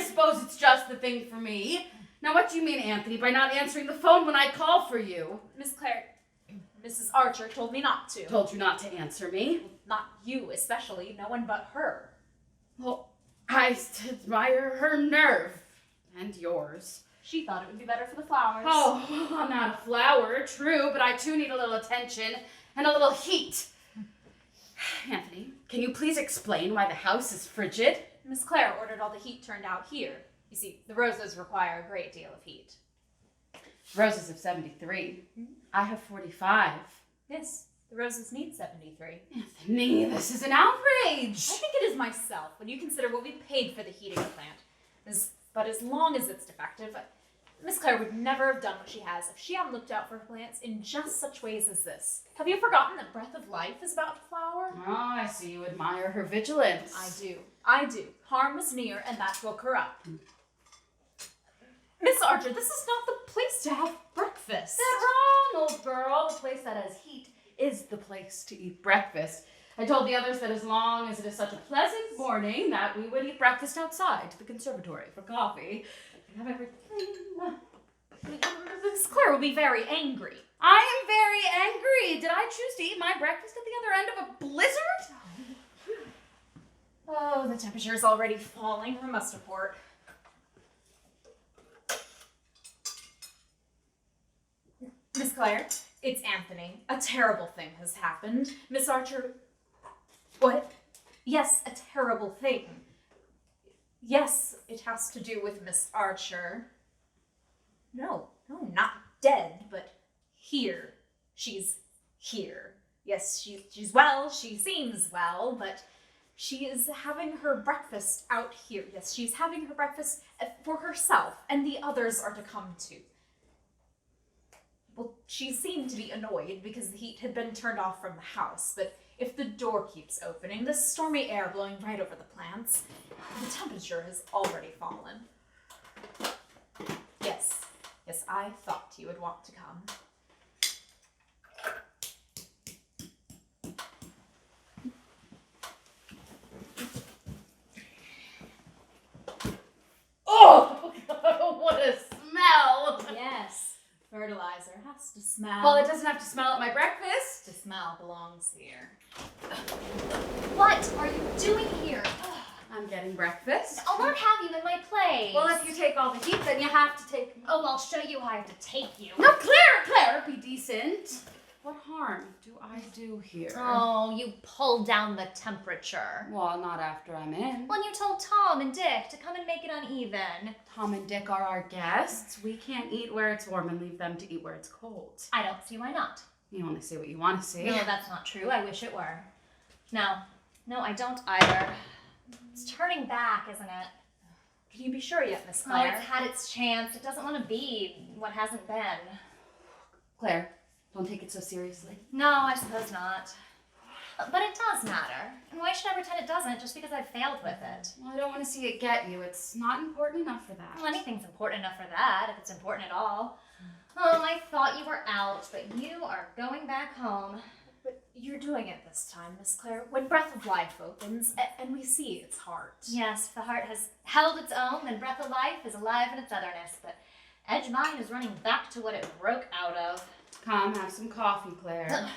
suppose it's just the thing for me. Now, what do you mean, Anthony, by not answering the phone when I call for you? Miss Claire, Mrs. Archer told me not to. Told you not to answer me? Not you, especially. No one but her. Well, I admire her nerve. And yours. She thought it would be better for the flowers. Oh, I'm not a flower, true, but I too need a little attention and a little heat. Anthony, can you please explain why the house is frigid? Miss Claire ordered all the heat turned out here. You see, the roses require a great deal of heat. Roses have 73. I have 45. Yes, the roses need 73. Anthony, this is an outrage. I think it is myself when you consider what we paid for the heating plant. But as long as it's defective, Miss Claire would never have done what she has if she hadn't looked out for her plants in just such ways as this. Have you forgotten that Breath of Life is about to flower? Oh, I see you admire her vigilance. I do. Harm was near, and that woke her up. Miss Archer, this is not the place to have breakfast. Dead wrong, old girl. The place that has heat is the place to eat breakfast. I told the others that as long as it is such a pleasant morning that we would eat breakfast outside the conservatory for coffee. And have everything. Miss Claire will be very angry. I am very angry. Did I choose to eat my breakfast at the other end of a blizzard? Oh, the temperature is already falling. I must report. Miss Claire, it's Anthony. A terrible thing has happened. Miss Archer... What? Yes, a terrible thing. Yes, it has to do with Miss Archer. No, not dead, but here. She's here. Yes, she's well, she seems well, but she is having her breakfast out here. Yes, she's having her breakfast for herself, and the others are to come too. Well, she seemed to be annoyed because the heat had been turned off from the house, but if the door keeps opening, the stormy air blowing right over the plants, the temperature has already fallen. Yes, I thought you would want to come. Oh, what a smell! Yes, fertilizer has to smell. Well, it doesn't have to smell at my breakfast. The smell belongs here. What are you doing here? I'm getting breakfast. I'll not have you in my place. Well, if you take all the heat, then you have to take... Oh, I'll show you how I have to take you. No, Claire, be decent. What harm do I do here? Oh, you pulled down the temperature. Well, not after I'm in. When you told Tom and Dick to come and make it uneven. Tom and Dick are our guests. We can't eat where it's warm and leave them to eat where it's cold. I don't see why not. You only see what you want to see. No, that's not true. I wish it were. No, I don't either. It's turning back, isn't it? Can you be sure yet, Miss Oh, Claire? it's had its chance. It doesn't want to be what hasn't been. Claire, don't take it so seriously. No, I suppose not. But it does matter. And why should I pretend it doesn't just because I failed with it? Well, I don't want to see it get you. It's not important enough for that. Well, anything's important enough for that, if it's important at all. Oh, I thought you were out, but you are going back home. But you're doing it this time, Miss Claire. When Breath of Life opens, and we see its heart. Yes, if the heart has held its own, then Breath of Life is alive in its otherness. But Edge Mine is running back to what it broke out of. Come, have some coffee, Claire.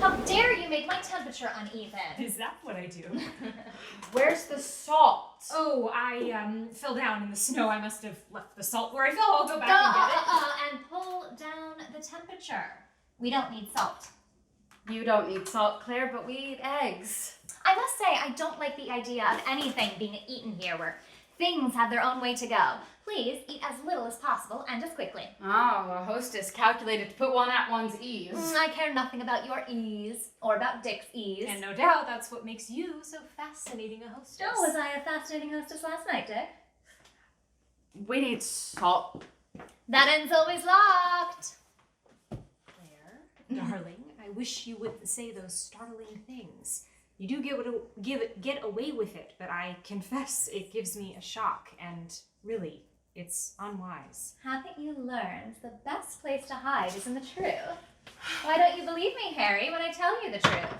How dare you make my temperature uneven? Is that what I do? Where's the salt? Oh, I fell down in the snow. I must have left the salt where I fell. I'll go back and get it. And pull down the temperature. We don't need salt. You don't need salt, Claire, but we eat eggs. I must say, I don't like the idea of anything being eaten here where things have their own way to go. Please eat as little as possible and as quickly. Oh, a hostess calculated to put one at one's ease. I care nothing about your ease or about Dick's ease. And no doubt that's what makes you so fascinating a hostess. Oh, was I a fascinating hostess last night, Dick? We need salt. That end's always locked. Claire, darling, I wish you would say those startling things. You do get away with it, but I confess it gives me a shock, and really, it's unwise. Haven't you learned the best place to hide is in the truth? Why don't you believe me, Harry, when I tell you the truth?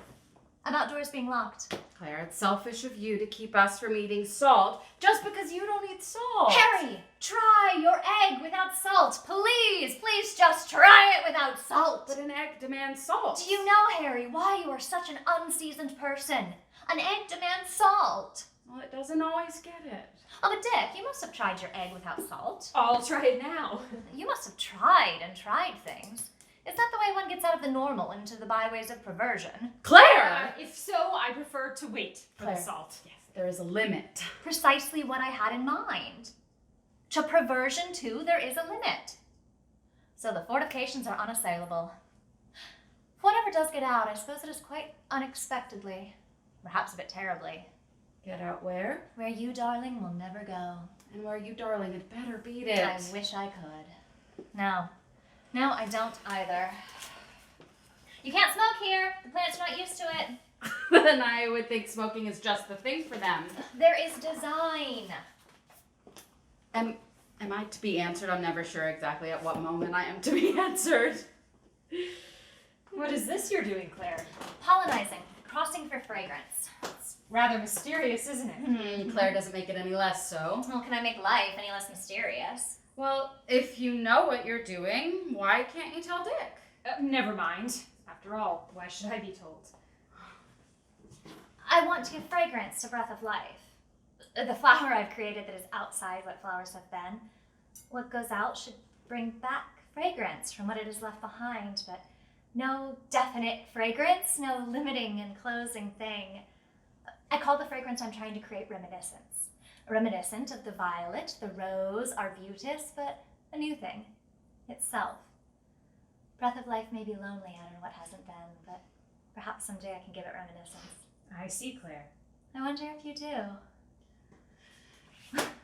About doors being locked. Claire, it's selfish of you to keep us from eating salt just because you don't eat salt. Harry, try your egg without salt. Please, please just try it without salt. But an egg demands salt. Do you know, Harry, why you are such an unseasoned person? An egg demands salt. Well, it doesn't always get it. Oh, but Dick, you must have tried your egg without salt. I'll try it now. You must have tried and tried things. Is that the way one gets out of the normal and into the byways of perversion? Claire! If so, I prefer to wait for Claire. the salt. Yes, there is a limit. Precisely what I had in mind. To perversion, too, there is a limit. So the fortifications are unassailable. If one ever does get out, I suppose it is quite unexpectedly. Perhaps a bit terribly. Get out where? Where you, darling, will never go. And where you, darling, had better beat it. I wish I could. No, I don't either. You can't smoke here. The plants are not used to it. Then I would think smoking is just the thing for them. There is design. Am I to be answered? I'm never sure exactly at what moment I am to be answered. What is this you're doing, Claire? Pollinizing. Crossing for fragrance. It's rather mysterious, isn't it? Claire doesn't make it any less so. Well, can I make life any less mysterious? Well, if you know what you're doing, why can't you tell Dick? Never mind. After all, why should I be told? I want to give fragrance to Breath of Life. The flower I've created that is outside what flowers have been. What goes out should bring back fragrance from what it has left behind, but no definite fragrance, no limiting and closing thing. I call the fragrance I'm trying to create reminiscence. Reminiscent of the violet, the rose, arbutus, but a new thing, itself. Breath of Life may be lonely out in what hasn't been, but perhaps someday I can give it reminiscence. I see, Claire. I wonder if you do.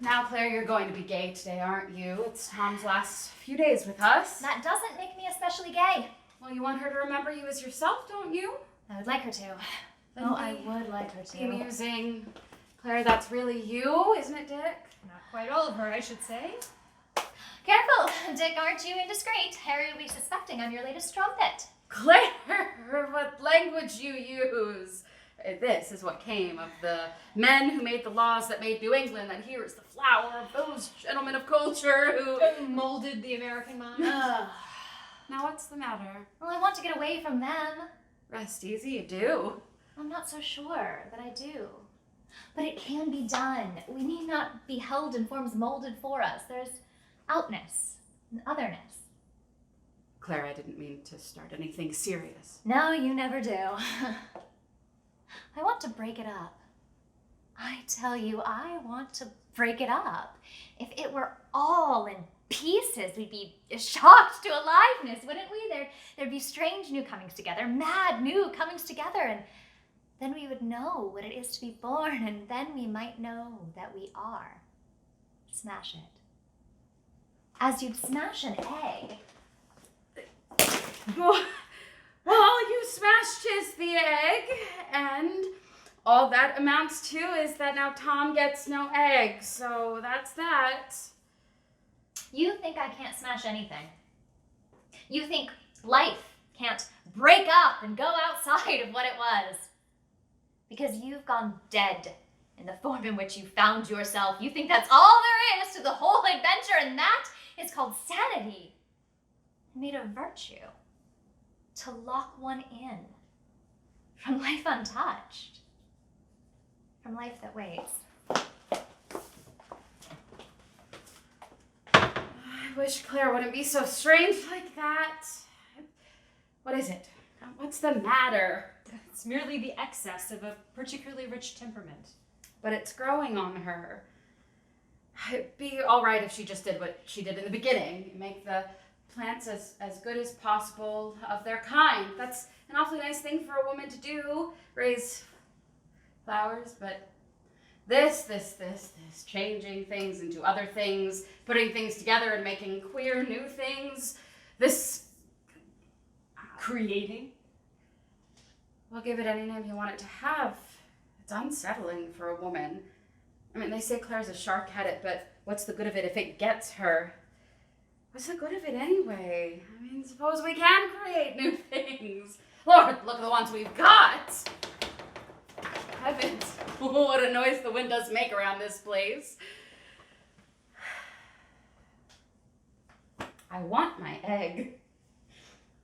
Now, Claire, you're going to be gay today, aren't you? It's Tom's last few days with us. That doesn't make me especially gay. Well, you want her to remember you as yourself, don't you? I would like her to. Then Oh, I be would like her to. amusing. Claire, that's really you, isn't it, Dick? Not quite all of her, I should say. Careful, Dick, aren't you indiscreet? Harry will be suspecting I'm your latest trumpet. Claire, what language you use. This is what came of the men who made the laws that made New England, and here is the flower of those gentlemen of culture who... Molded the American mind. Now what's the matter? Well, I want to get away from them. Rest easy, you do. I'm not so sure that I do. But it can be done. We need not be held in forms molded for us. There's outness and otherness. Claire, I didn't mean to start anything serious. No, you never do. I want to break it up. I tell you, I want to break it up. If it were all in pieces, we'd be shocked to aliveness, wouldn't we? There'd be strange new comings together, mad new comings together, and then we would know what it is to be born, and then we might know that we are. Smash it. As you'd smash an egg. Well, all you smashed is the egg, and all that amounts to is that now Tom gets no egg, so that's that. You think I can't smash anything. You think life can't break up and go outside of what it was. Because you've gone dead in the form in which you found yourself. You think that's all there is to the whole adventure, and that is called sanity. Made of virtue. To lock one in. From life untouched. From life that waits. I wish Claire wouldn't be so strange like that. What is it? What's the matter? It's merely the excess of a particularly rich temperament. But it's growing on her. It'd be all right if she just did what she did in the beginning. Make the plants as good as possible of their kind. That's an awfully nice thing for a woman to do. Raise flowers, but this, changing things into other things, putting things together and making queer new things. This... Creating? Well, give it any name you want it to have. It's unsettling for a woman. I mean, they say Claire's a shark-headed, but what's the good of it if it gets her? What's the good of it anyway? I mean, suppose we can create new things. Lord, look at the ones we've got. heavens, what a noise the wind does make around this place. I want my egg.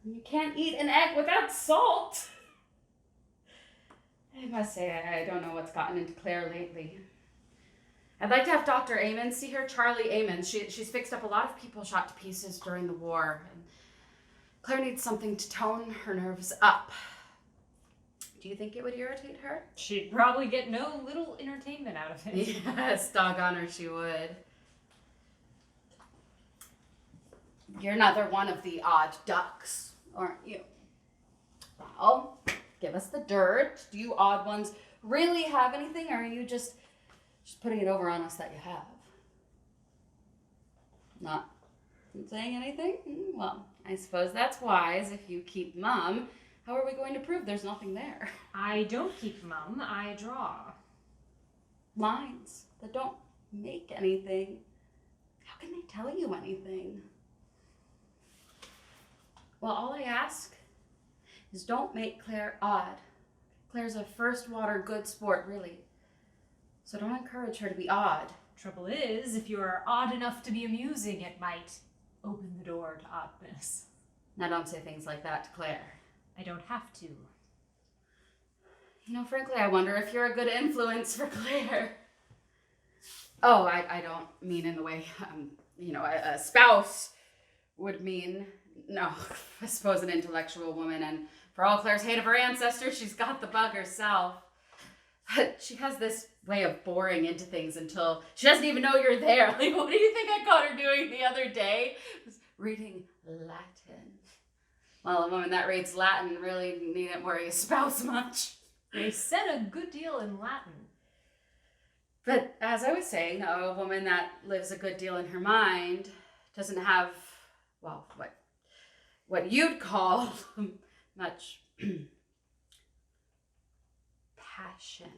You can't eat an egg without salt. I must say, I don't know what's gotten into Claire lately. I'd like to have Dr. Amons see her, Charlie Amons. She's fixed up a lot of people shot to pieces during the war. And Claire needs something to tone her nerves up. Do you think it would irritate her? She'd probably get no little entertainment out of it. Yes, doggone her, she would. You're another one of the odd ducks, aren't you? Well, give us the dirt. Do you odd ones really have anything, or are you just putting it over on us that you have? Not saying anything? Well, I suppose that's wise. If you keep mum, how are we going to prove there's nothing there? I don't keep mum, I draw. Lines that don't make anything. How can they tell you anything? Well, all I ask is don't make Claire odd. Claire's a first water good sport, really. So don't encourage her to be odd. Trouble is, if you're odd enough to be amusing, it might open the door to oddness. Now don't say things like that to Claire. I don't have to. You know, frankly, I wonder if you're a good influence for Claire. Oh, I don't mean in the way, a spouse would mean. No, I suppose an intellectual woman, and for all Claire's hate of her ancestors, she's got the bug herself. But she has this way of boring into things until she doesn't even know you're there. Like, what do you think I caught her doing the other day? Was reading Latin. Well, a woman that reads Latin really needn't worry a spouse much. They said a good deal in Latin. But as I was saying, a woman that lives a good deal in her mind doesn't have, well, what you'd call much passion.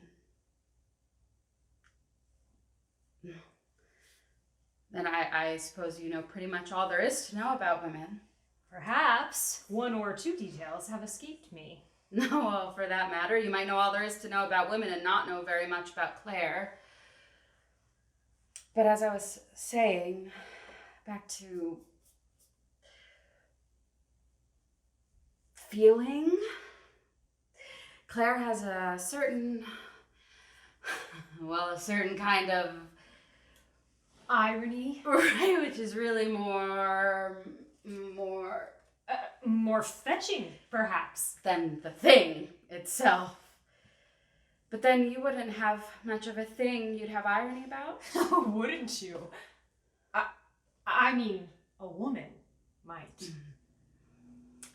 Then I suppose you know pretty much all there is to know about women. Perhaps one or two details have escaped me. No, well, for that matter, you might know all there is to know about women and not know very much about Claire. But as I was saying, back to feeling, Claire has a certain kind of Irony? right, which is really more More fetching, perhaps. than the thing itself. But then you wouldn't have much of a thing you'd have irony about. Wouldn't you? I mean, a woman might.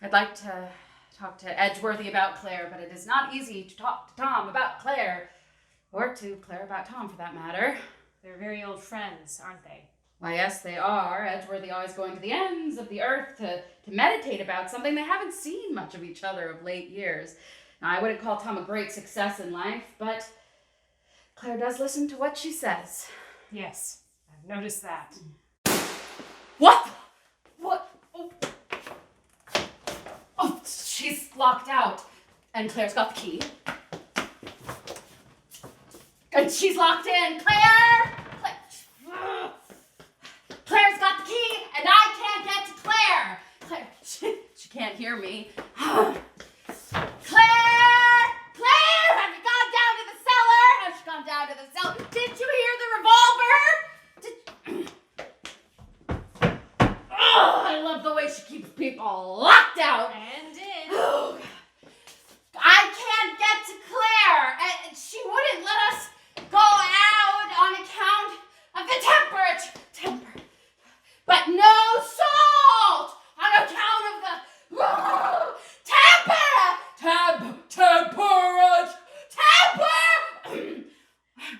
I'd like to talk to Edgeworthy about Claire, but it is not easy to talk to Tom about Claire. Or to Claire about Tom, for that matter. They're very old friends, aren't they? Why, yes, they are. Edgeworthy always going to the ends of the earth to meditate about something. They haven't seen much of each other of late years. Now, I wouldn't call Tom a great success in life, but Claire does listen to what she says. Yes, I've noticed that. What? What? Oh, she's locked out. And Claire's got the key. And she's locked in. Claire's got the key, and I can't get to Claire. She can't hear me. Claire! Claire! Have you gone down to the cellar? Have you gone down to the cellar? Did you hear the revolver? Oh, I love the way she keeps people locked out. And in. Oh, I can't get to Claire, and she wouldn't let us go out on account of the temperature. But no salt on account of the temper.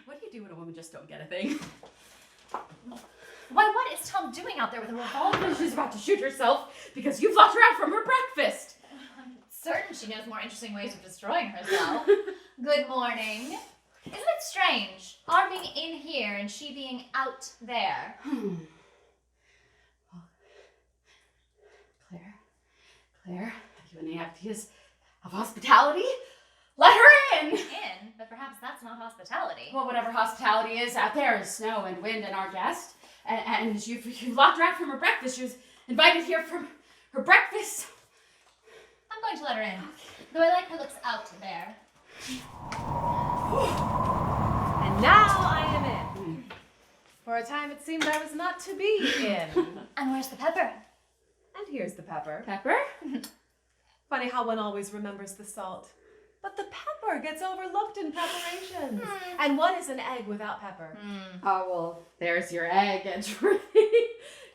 What do you do when a woman just don't get a thing? Why, what is Tom doing out there with a revolver? She's about to shoot herself because you've locked her out from her breakfast. I'm certain she knows more interesting ways of destroying herself. Good morning. Isn't it strange? Our being in here and she being out there. Claire, have you any ideas of hospitality? Let her in! In, but perhaps that's not hospitality. Well, whatever hospitality is out there is snow and wind and our guest. And you've locked her out from her breakfast. She was invited here from her breakfast. I'm going to let her in. Though I like her looks out there. And now I am in. For a time it seemed I was not to be in. And where's the pepper? And here's the pepper. Pepper? Funny how one always remembers the salt. But the pepper gets overlooked in preparations. And what is an egg without pepper? Oh, well, there's your egg entry.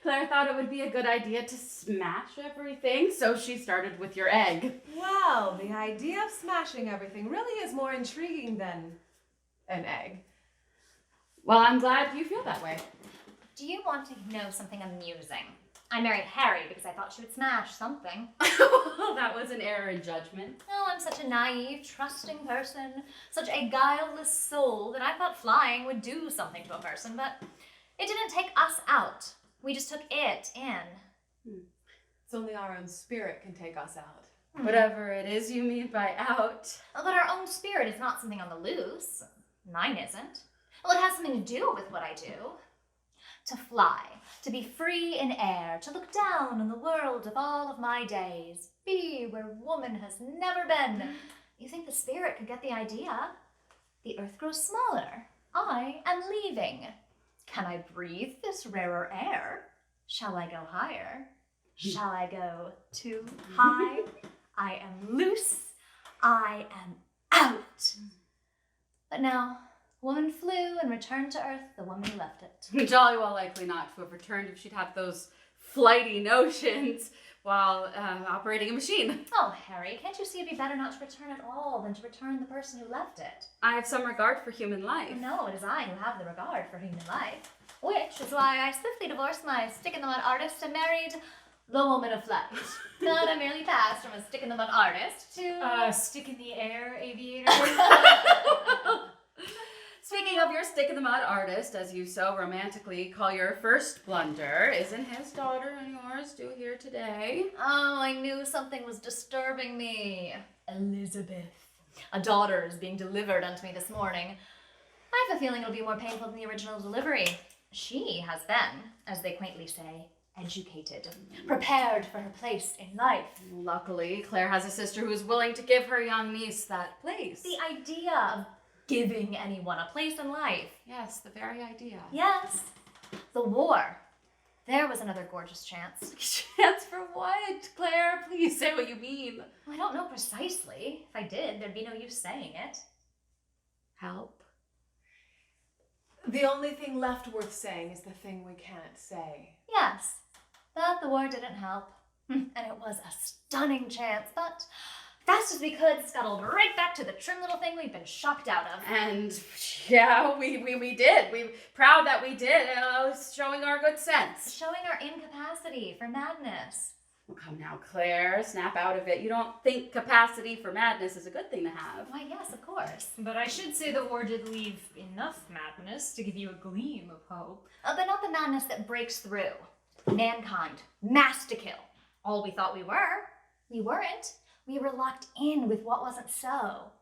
Claire thought it would be a good idea to smash everything, so she started with your egg. Well, the idea of smashing everything really is more intriguing than an egg. Well, I'm glad you feel that way. Do you want to know something amusing? I married Harry because I thought she would smash something. Well, that was an error in judgment. Oh, I'm such a naive, trusting person, such a guileless soul that I thought flying would do something to a person, but it didn't take us out. We just took it in. It's only our own spirit can take us out. Whatever it is you mean by out. But our own spirit is not something on the loose. Mine isn't. Well, it has something to do with what I do. To fly, to be free in air, to look down on the world of all of my days, be where woman has never been. You think the spirit could get the idea? The earth grows smaller. I am leaving. Can I breathe this rarer air? Shall I go higher? Shall I go too high? I am loose. I am out. But now, woman flew and returned to earth the woman who left it. Jolly well likely not to have returned if she'd had those flighty notions while operating a machine. Oh, Harry, can't you see it'd be better not to return at all than to return the person who left it? I have some regard for human life. No, it is I who have the regard for human life. Which is why I swiftly divorced my stick-in-the-mud artist and married the woman of flesh. But I merely passed from a stick-in-the-mud artist to... Stick in the air, aviator. Speaking of your stick-in-the-mud artist, as you so romantically call your first blunder, isn't his daughter and yours due here today? Oh, I knew something was disturbing me. Elizabeth. A daughter is being delivered unto me this morning. I have a feeling it'll be more painful than the original delivery. She has been, as they quaintly say, educated, prepared for her place in life. Luckily, Claire has a sister who is willing to give her young niece that place. The idea of giving anyone a place in life. Yes, the very idea. Yes. The war. There was another gorgeous chance. Chance for what? Claire, please say what you mean. I don't know precisely. If I did, there'd be no use saying it. Help. The only thing left worth saying is the thing we can't say. Yes. But the war didn't help. And it was a stunning chance, but fast as we could, scuttled right back to the trim little thing we'd been shocked out of. And yeah, we did. We proud that we did. Showing our good sense. Showing our incapacity for madness. Well, come now, Claire. Snap out of it. You don't think capacity for madness is a good thing to have. Why, yes, of course. But I should say the war did leave enough madness to give you a gleam of hope. But not the madness that breaks through. Mankind. Mass to kill. All we thought we were. We weren't. We were locked in with what wasn't so.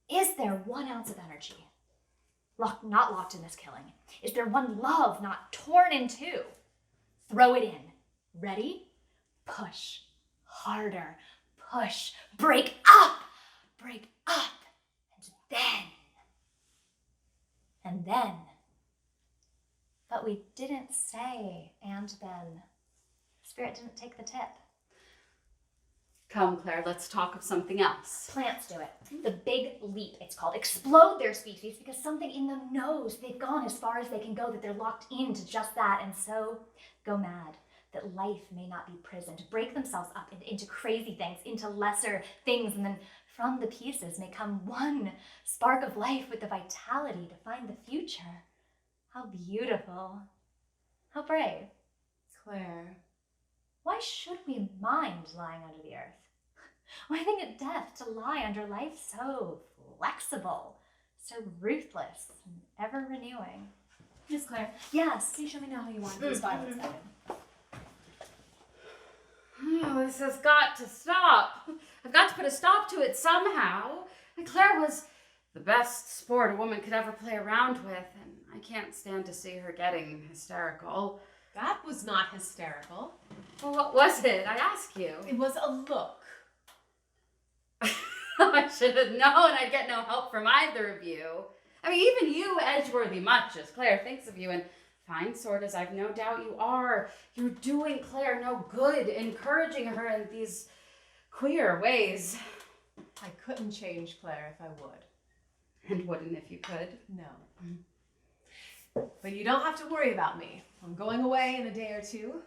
Is there 1 ounce of energy not locked in this killing? Is there one love not torn in two? Throw it in. Ready? Push. Harder. Push. Break up. Break up. And then. But we didn't say and then. Spirit didn't take the tip. Come, Claire, let's talk of something else. Plants do it. The big leap, it's called. Explode their species because something in them knows they've gone as far as they can go, that they're locked into just that, and so go mad. That life may not be prisoned. Break themselves up into crazy things, into lesser things, and then from the pieces may come one spark of life with the vitality to find the future. How beautiful. How brave. Claire. Why should we mind lying under the earth? Why think it death to lie under life so flexible, so ruthless, and ever renewing? Miss Claire, Yes. can you show me now how you want these violets added? Oh, this has got to stop. I've got to put a stop to it somehow. And Claire was the best sport a woman could ever play around with, and I can't stand to see her getting hysterical. That was not hysterical. Well, what was it? I ask you. It was a look. I should have known I'd get no help from either of you. I mean, even you, Edgeworthy, much as Claire thinks of you, and fine sort as I've no doubt you are, you're doing Claire no good, encouraging her in these queer ways. I couldn't change Claire if I would. And wouldn't if you could. No. But you don't have to worry about me. I'm going away in a day or two,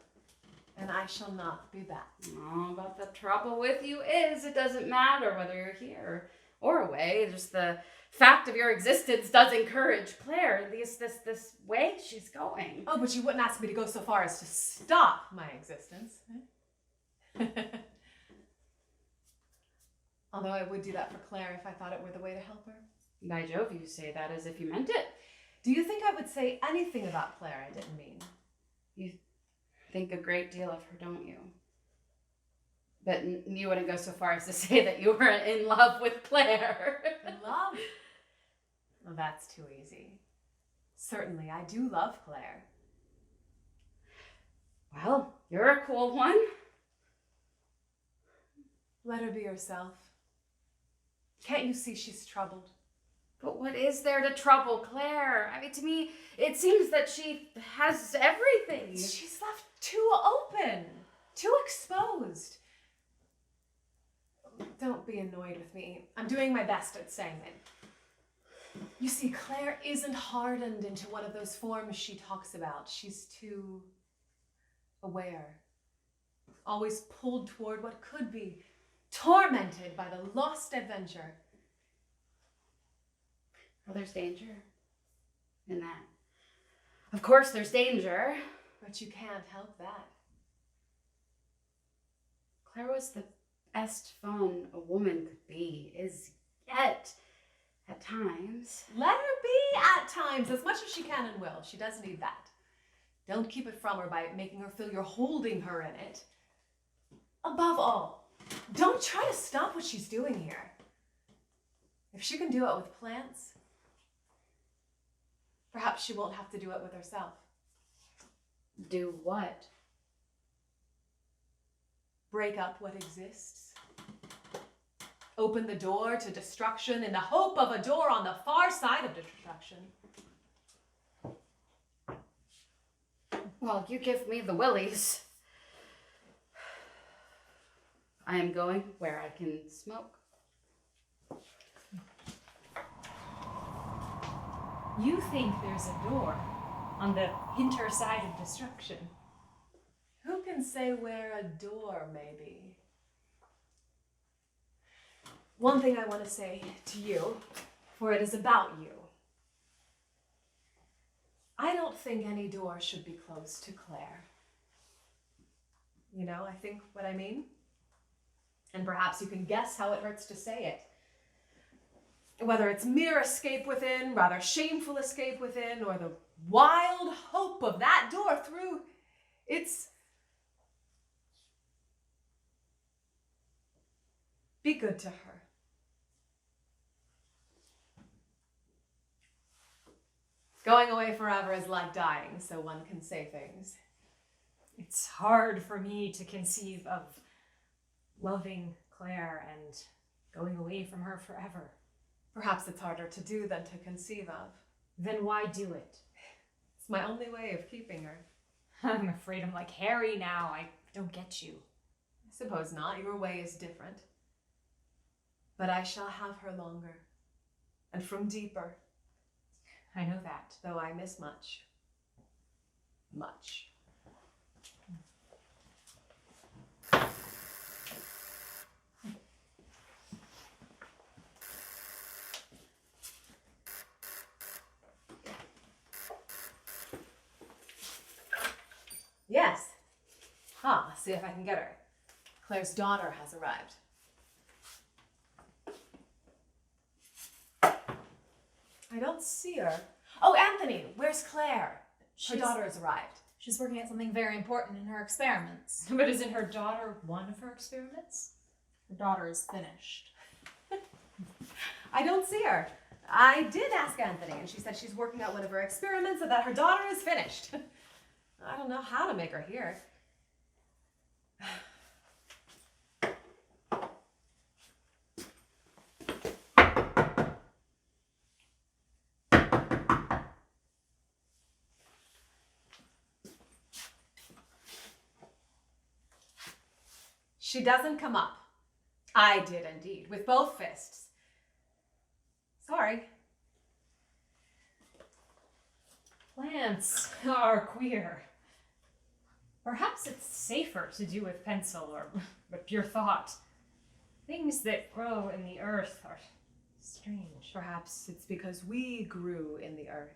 and I shall not be back. Oh, but the trouble with you is it doesn't matter whether you're here or away. Just the fact of your existence does encourage Claire in this way she's going. Oh, but you wouldn't ask me to go so far as to stop my existence. Although I would do that for Claire if I thought it were the way to help her. By Jove, you say that as if you meant it. Do you think I would say anything about Claire I didn't mean? You think a great deal of her, don't you? But you wouldn't go so far as to say that you were in love with Claire. Love? Well, that's too easy. Certainly, I do love Claire. Well, you're a cool one. Let her be herself. Can't you see she's troubled? But what is there to trouble Claire? I mean, to me, it seems that she has everything. She's left too open, too exposed. Don't be annoyed with me. I'm doing my best at saying it. You see, Claire isn't hardened into one of those forms she talks about. She's too aware, always pulled toward what could be, tormented by the lost adventure. Well, there's danger in that. Of course there's danger. But you can't help that. Claire was the best fun a woman could be, is yet at times. Let her be at times, as much as she can and will. She does need that. Don't keep it from her by making her feel you're holding her in it. Above all, don't try to stop what she's doing here. If she can do it with plants, perhaps she won't have to do it with herself. Do what? Break up what exists. Open the door to destruction in the hope of a door on the far side of destruction. Well, you give me the willies. I am going where I can smoke. You think there's a door on the hinter side of destruction. Who can say where a door may be? One thing I want to say to you, for it is about you. I don't think any door should be closed to Claire. You know, I think what I mean? And perhaps you can guess how it hurts to say it. Whether it's mere escape within, rather shameful escape within, or the wild hope of that door through, it's... Be good to her. Going away forever is like dying, so one can say things. It's hard for me to conceive of loving Claire and going away from her forever. Perhaps it's harder to do than to conceive of. Then why do it? It's my only way of keeping her. I'm afraid I'm like Harry now. I don't get you. I suppose not. Your way is different. But I shall have her longer, and from deeper. I know that. Though I miss much. Much. Yes. See if I can get her. Claire's daughter has arrived. I don't see her. Oh, Anthony, where's Claire? Her daughter has arrived. She's working at something very important in her experiments. But isn't her daughter one of her experiments? Your daughter is finished. I don't see her. I did ask Anthony, and she said she's working out one of her experiments and that her daughter is finished. I don't know how to make her hear. She doesn't come up. I did indeed, with both fists. Sorry. Plants are queer. Perhaps it's safer to do with pencil or with pure thought. Things that grow in the earth are strange. Perhaps it's because we grew in the earth.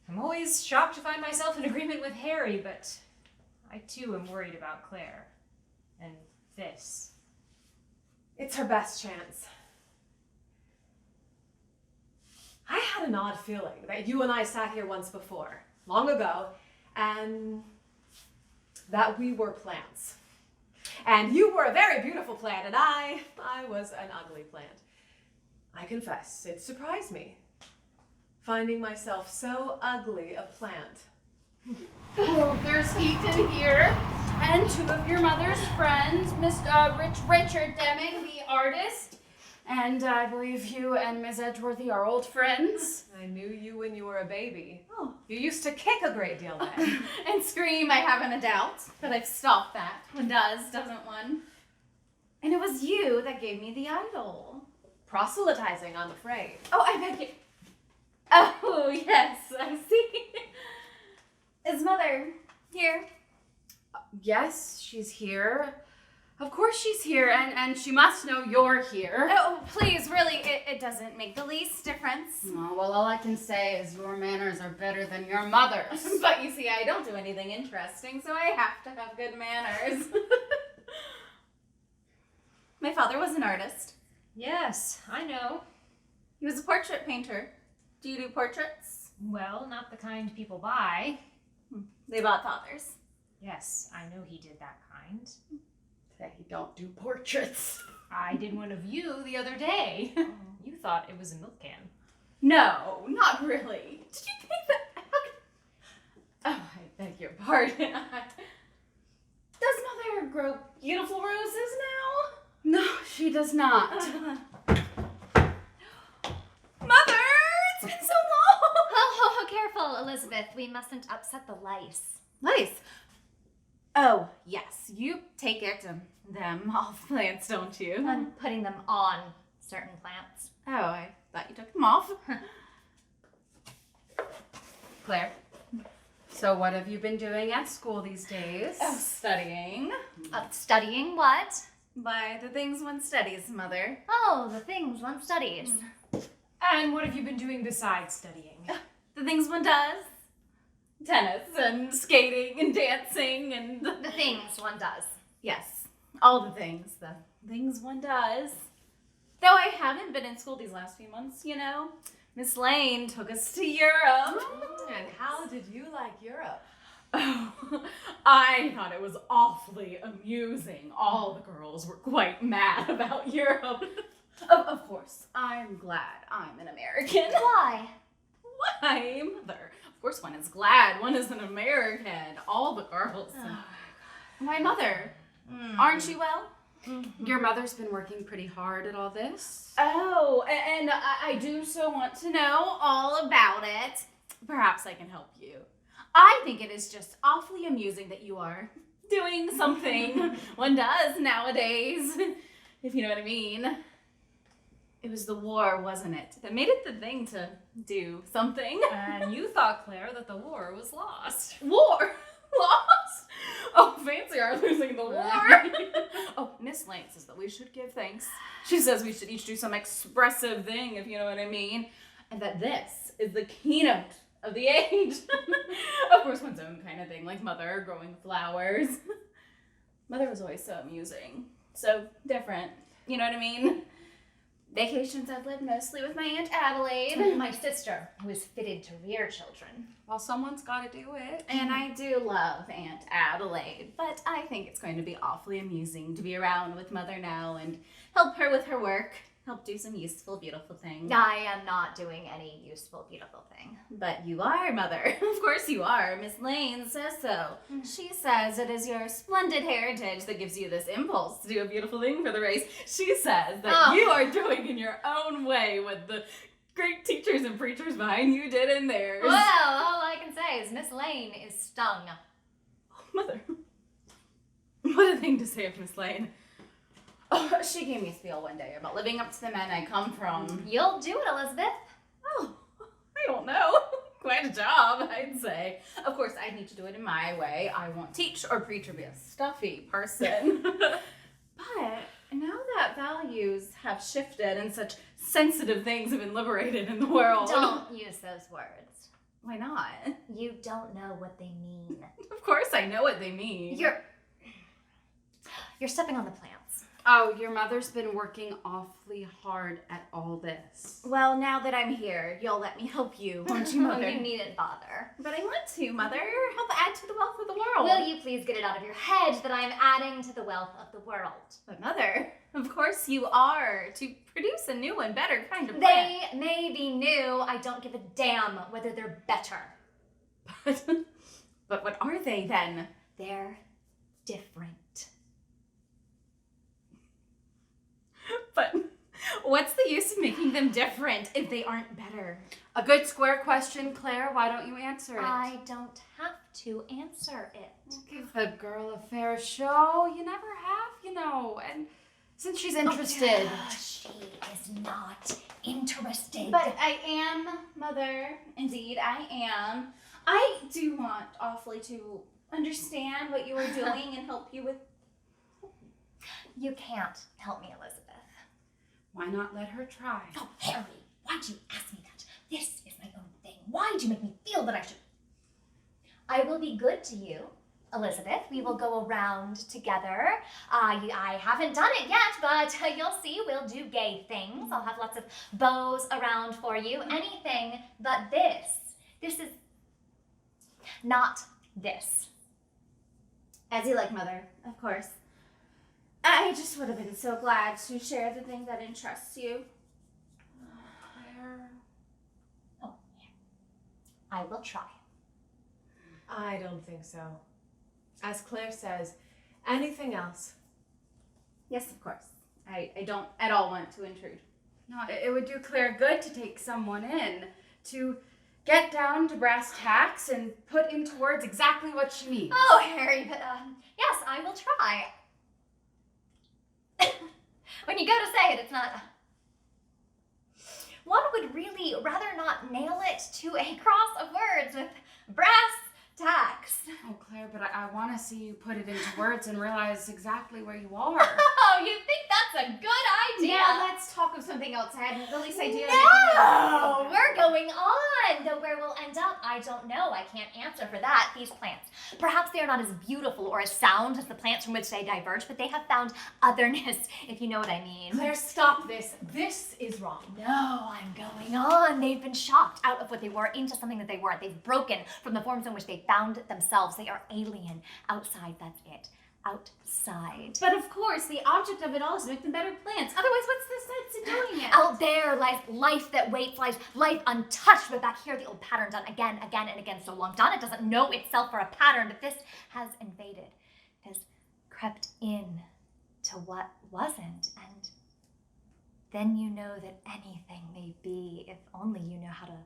I'm always shocked to find myself in agreement with Harry, but I too am worried about Claire. And this. It's her best chance. I had an odd feeling that you and I sat here once before, long ago, and that we were plants. And you were a very beautiful plant, and I was an ugly plant. I confess, it surprised me, finding myself so ugly a plant. Oh, there's heat in here. And two of your mother's friends, Richard Deming, the artist, and I believe you and Miss Edgeworthy are old friends. I knew you when you were a baby. Oh. You used to kick a great deal then. And scream, I haven't a doubt, but I've stopped that. One does, doesn't one? And it was you that gave me the idol. Proselytizing, I'm afraid. Oh, I beg you. Oh, yes, I see. Is Mother here? Yes, she's here. Of course she's here, and she must know you're here. Oh, please, really, it doesn't make the least difference. Oh, well, all I can say is your manners are better than your mother's. But you see, I don't do anything interesting, so I have to have good manners. My father was an artist. Yes, I know. He was a portrait painter. Do you do portraits? Well, not the kind people buy. They bought fathers. Yes, I know he did that kind. They don't do portraits. I did one of you the other day. You thought it was a milk can. No, not really. Did you think that? Oh, I beg your pardon. Does Mother grow beautiful roses No, she does not. now? Mother, it's been so long. Oh, careful, Elizabeth. We mustn't upset the lice. Lice. Oh, yes. You take it to them off plants, don't you? I'm putting them on certain plants. Oh, I thought you took them off. Claire, so what have you been doing at school these days? Oh, studying. Studying what? By the things one studies, Mother. Oh, the things one studies. And what have you been doing besides studying? The things one does. Tennis and skating and dancing and... The things one does. Yes, all the things one does. Though I haven't been in school these last few months, you know. Miss Lane took us to Europe. And how did you like Europe? Oh, I thought it was awfully amusing. All the girls were quite mad about Europe. Of course, I'm glad I'm an American. Why? Why, Mother? Of course one is glad one is an American. All the girls. Why, Mother? Aren't you well? Your mother's been working pretty hard at all this. Oh, and I do so want to know all about it. Perhaps I can help you. I think it is just awfully amusing that you are doing something one does nowadays, if you know what I mean. It was the war, wasn't it, that made it the thing to do something. And you thought, Claire, that the war was lost. War? Lost? Oh, fancy our losing the war. Oh, Miss Lane says that we should give thanks. She says we should each do some expressive thing, if you know what I mean. And that this is the keynote of the age. Of course, one's own kind of thing, like Mother growing flowers. Mother was always so amusing. So different. You know what I mean? Vacations I've lived mostly with my Aunt Adelaide. My sister, who is fitted to rear children. Well, someone's got to do it. And I do love Aunt Adelaide, but I think it's going to be awfully amusing to be around with Mother now and help her with her work, help do some useful, beautiful things. I am not doing any useful, beautiful thing. But you are, Mother. Of course you are. Miss Lane says so. She says it is your splendid heritage that gives you this impulse to do a beautiful thing for the race. She says that you are doing in your own way what the great teachers and preachers behind you did in theirs. Well, all I can say is Miss Lane is stung. Mother. What a thing to say of Miss Lane. Oh, she gave me a spiel one day about living up to the men I come from. You'll do it, Elizabeth. Oh, I don't know. Quite a job, I'd say. Of course, I need to do it in my way. I won't teach or preach or be a stuffy person. But now that values have shifted and such sensitive things have been liberated in the world. Don't use those words. Why not? You don't know what they mean. Of course I know what they mean. You're stepping on the plants. Oh, your mother's been working awfully hard at all this. Well, now that I'm here, you'll let me help you, won't you, Mother? You needn't bother. But I want to, Mother. Help add to the wealth of the world. Will you please get it out of your head that I'm adding to the wealth of the world? But Mother, of course you are, to produce a new and better kind of plant. They may be new. I don't give a damn whether they're better. But what are they then? They're different. But what's the use of making them different if they aren't better? A good square question, Claire. Why don't you answer it? I don't have to answer it. Give the girl a fair show. You never have, you know. And since she's interested. She is not interested. But I am, Mother. Indeed, I am. I do want awfully to understand what you are doing and help you with. You can't help me, Elizabeth. Why not let her try? Oh, Harry, why'd you ask me that? This is my own thing. Why'd you make me feel that I should? I will be good to you, Elizabeth. We will go around together. I haven't done it yet, but you'll see. We'll do gay things. I'll have lots of bows around for you. Anything but this. This is not this. As you like, Mother, of course. I just would have been so glad to share the thing that interests you. Claire. Oh, I will try. I don't think so. As Claire says, anything else? Yes, of course. I don't at all want to intrude. No, it would do Claire good to take someone in, to get down to brass tacks and put into words exactly what she means. Oh, Harry, but yes, I will try. When you go to say it, it's not. One would really rather not nail it to a cross of words with brass tacks. Oh, Claire, but I want to see you put it into words and realize exactly where you are. Oh, you think that's a good idea? Now let's talk of something else. I had the least idea. No, we're going on. Though where we'll end up, I don't know. I can't answer for that. These plants, perhaps they are not as beautiful or as sound as the plants from which they diverge, but they have found otherness, if you know what I mean. Claire, stop this. This is wrong. No, I'm going on. They've been shocked out of what they were into something that they weren't. They've broken from the forms in which they found themselves. They are alien. Outside, that's it. Outside. But of course, the object of it all is to make them better plants. Otherwise, what's the sense in doing it? Out there lies life that waits, lies life untouched, but back here the old pattern done again, again, and again so long. Donna doesn't know itself for a pattern, but this has invaded, has crept in to what wasn't, and then you know that anything may be if only you know how to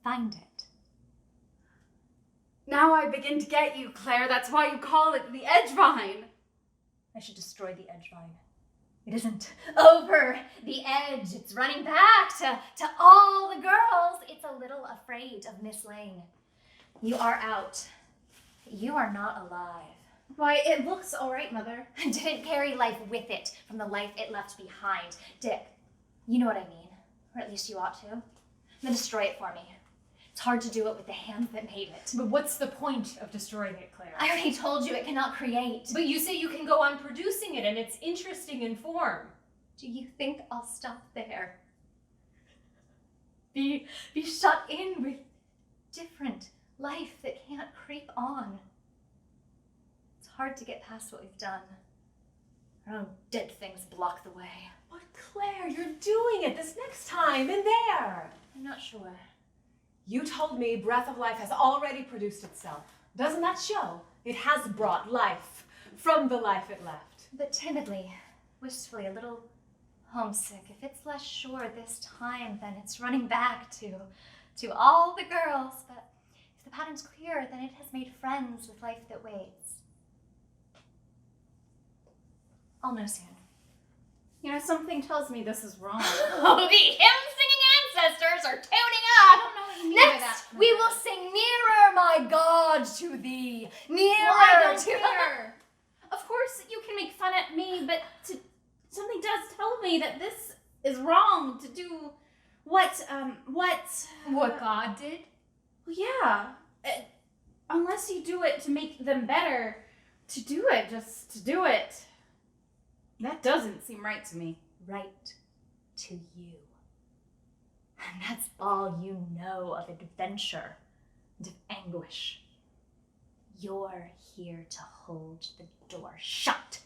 find it. Now I begin to get you, Claire. That's why you call it the edge vine. I should destroy the edge vine. It isn't over the edge. It's running back to all the girls. It's a little afraid of Miss Lane. You are out. You are not alive. Why, it looks all right, Mother. Didn't carry life with it from the life it left behind. Dick, you know what I mean. Or at least you ought to. Then destroy it for me. It's hard to do it with the hands that made it. But what's the point of destroying it, Claire? I already told you it cannot create. But you say you can go on producing it and it's interesting in form. Do you think I'll stop there? Be shut in with different life that can't creep on. It's hard to get past what we've done. Our own dead things block the way. But Claire, you're doing it this next time in there. I'm not sure. You told me Breath of Life has already produced itself. Doesn't that show? It has brought life from the life it left. But timidly, wistfully, a little homesick. If it's less sure this time, then it's running back to all the girls. But if the pattern's clear, then it has made friends with life that waits. I'll know soon. You know, something tells me this is wrong. Oh, the hymn-singing ancestors are tuning I up! don't know what you mean by that. Next, we will sing Nearer, my God, to thee. Nearer Well, I don't to care. Of course, you can make fun at me, but something does tell me that this is wrong to do what God did? Well, yeah. Unless you do it to make them better, to do it just to do it. That doesn't seem right to me. Right to you. And that's all you know of adventure and of anguish. You're here to hold the door shut.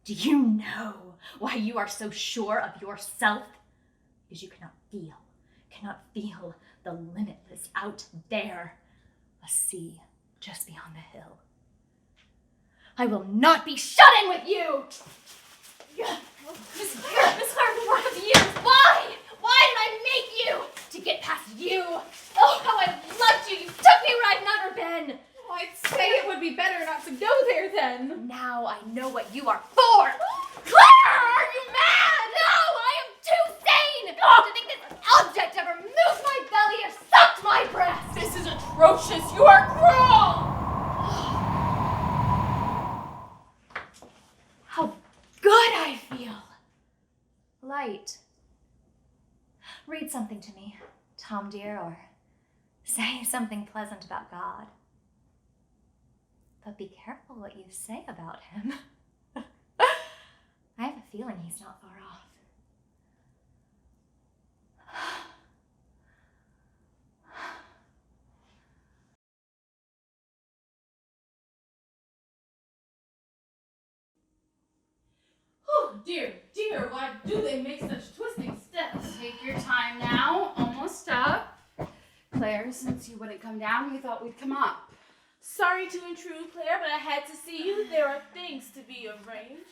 Do you know why you are so sure of yourself? Because you cannot feel the limitless out there, a sea just beyond the hill. I will not be shut in with you! Miss Harvey, what of years? Why? Why did I make you? To get past you. Oh, how I loved you. You took me where I've never been. Well, I'd say it would be better not to go there then. Now I know what you are for. Claire, are you mad? No, I am too sane to think this object ever moved my belly or sucked my breath. This is atrocious. You are cruel. How good I feel. Light. Read something to me, Tom dear, or say something pleasant about God. But be careful what you say about him. I have a feeling he's not far off. Oh, dear, why do they make such twisting steps? Take your time now. Almost up. Claire, since you wouldn't come down, we thought we'd come up. Sorry to intrude, Claire, but I had to see you. There are things to be arranged.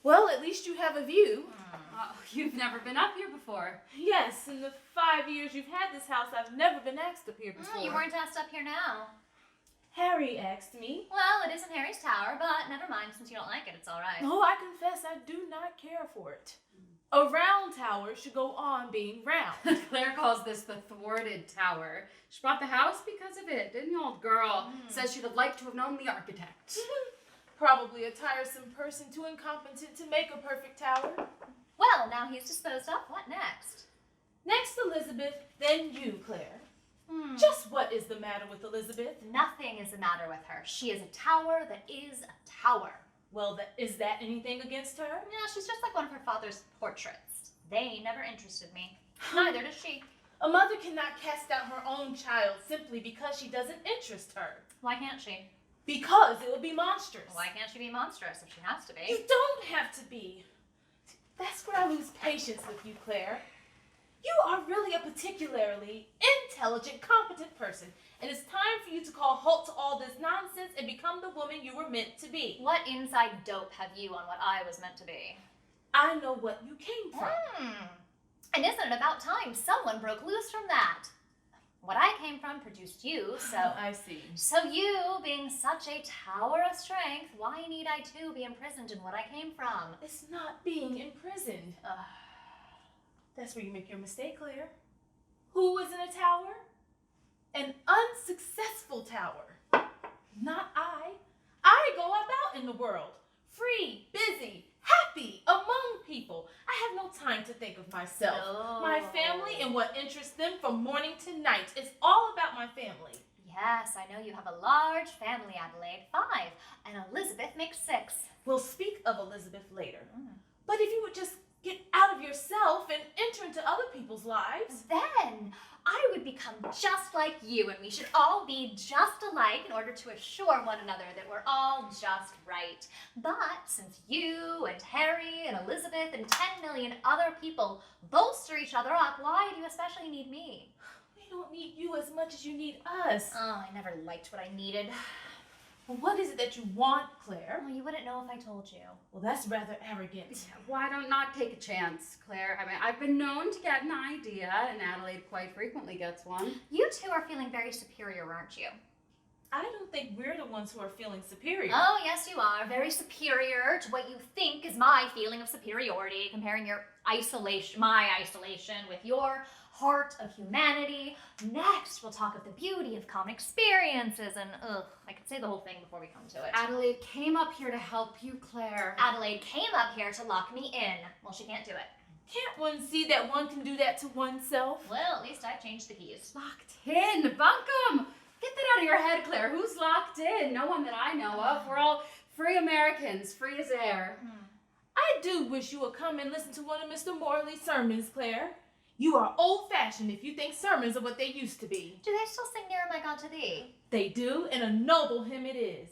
Well, at least you have a view. You've never been up here before. Yes, in the 5 years you've had this house, I've never been asked up here before. You weren't asked up here now. Harry asked me. Well, it isn't Harry's tower, but never mind. Since you don't like it, it's all right. Oh, I confess I do not care for it. A round tower should go on being round. Claire calls this the thwarted tower. She bought the house because of it, didn't you, old girl? Says she'd have liked to have known the architect. Probably a tiresome person too incompetent to make a perfect tower. Well, now he's disposed of. What next? Next Elizabeth, then you, Claire. Just what is the matter with Elizabeth? Nothing is the matter with her. She is a tower that is a tower. Well, is that anything against her? Yeah, she's just like one of her father's portraits. They never interested me. Neither does she. A mother cannot cast out her own child simply because she doesn't interest her. Why can't she? Because it would be monstrous. Why can't she be monstrous if she has to be? You don't have to be. That's where I lose patience with you, Claire. You are really a particularly intelligent, competent person, and it's time for you to call halt to all this nonsense and become the woman you were meant to be. What inside dope have you on what I was meant to be? I know what you came from. And isn't it about time someone broke loose from that? What I came from produced you, so... I see. So you, being such a tower of strength, why need I too be imprisoned in what I came from? It's not being imprisoned. That's where you make your mistake, Claire. Who is in a tower? An unsuccessful tower. Not I. I go about in the world, free, busy, happy, among people. I have no time to think of myself, my family, and what interests them from morning to night. It's all about my family. Yes, I know you have a large family, Adelaide. 5. And Elizabeth makes 6. We'll speak of Elizabeth later. But if you would just get out of yourself and enter into other people's lives. Then I would become just like you, and we should all be just alike in order to assure one another that we're all just right. But since you and Harry and Elizabeth and 10 million other people bolster each other up, why do you especially need me? We don't need you as much as you need us. Oh, I never liked what I needed. Well, what is it that you want, Claire? Well, you wouldn't know if I told you. Well, that's rather arrogant. Why don't not take a chance, Claire? I mean, I've been known to get an idea, and Adelaide quite frequently gets one. You two are feeling very superior, aren't you? I don't think we're the ones who are feeling superior. Oh, yes, you are. Very superior to what you think is my feeling of superiority, comparing your isolation, my isolation, with your heart of humanity. Next, we'll talk of the beauty of common experiences, and I could say the whole thing before we come to it. Adelaide came up here to help you, Claire. Adelaide came up here to lock me in. Well, she can't do it. Can't one see that one can do that to oneself? Well, at least I changed the keys. Locked in, bunkum! Get that out of your head, Claire. Who's locked in? No one that I know of. We're all free Americans, free as air. I do wish you would come and listen to one of Mr. Morley's sermons, Claire. You are old-fashioned if you think sermons are what they used to be. Do they still sing Nearer My God to Thee? They do, and a noble hymn it is.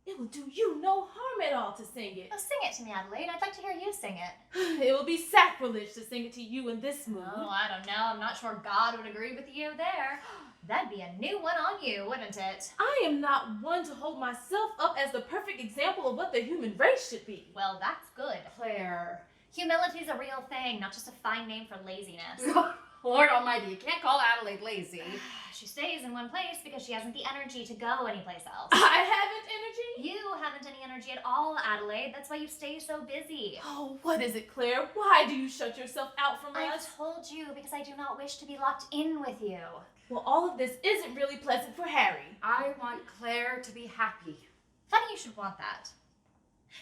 It will do you no harm at all to sing it. Oh, sing it to me, Adelaide. I'd like to hear you sing it. It will be sacrilege to sing it to you in this mood. Oh, I don't know. I'm not sure God would agree with you there. That'd be a new one on you, wouldn't it? I am not one to hold myself up as the perfect example of what the human race should be. Well, that's good. Claire. Humility's a real thing, not just a fine name for laziness. Lord almighty, you can't call Adelaide lazy. She stays in one place because she hasn't the energy to go anyplace else. I haven't energy? You haven't any energy at all, Adelaide. That's why you stay so busy. Oh, what is it, Claire? Why do you shut yourself out from I us? told you because I do not wish to be locked in with you. Well, all of this isn't really pleasant for Harry. I want Claire to be happy. Funny you should want that.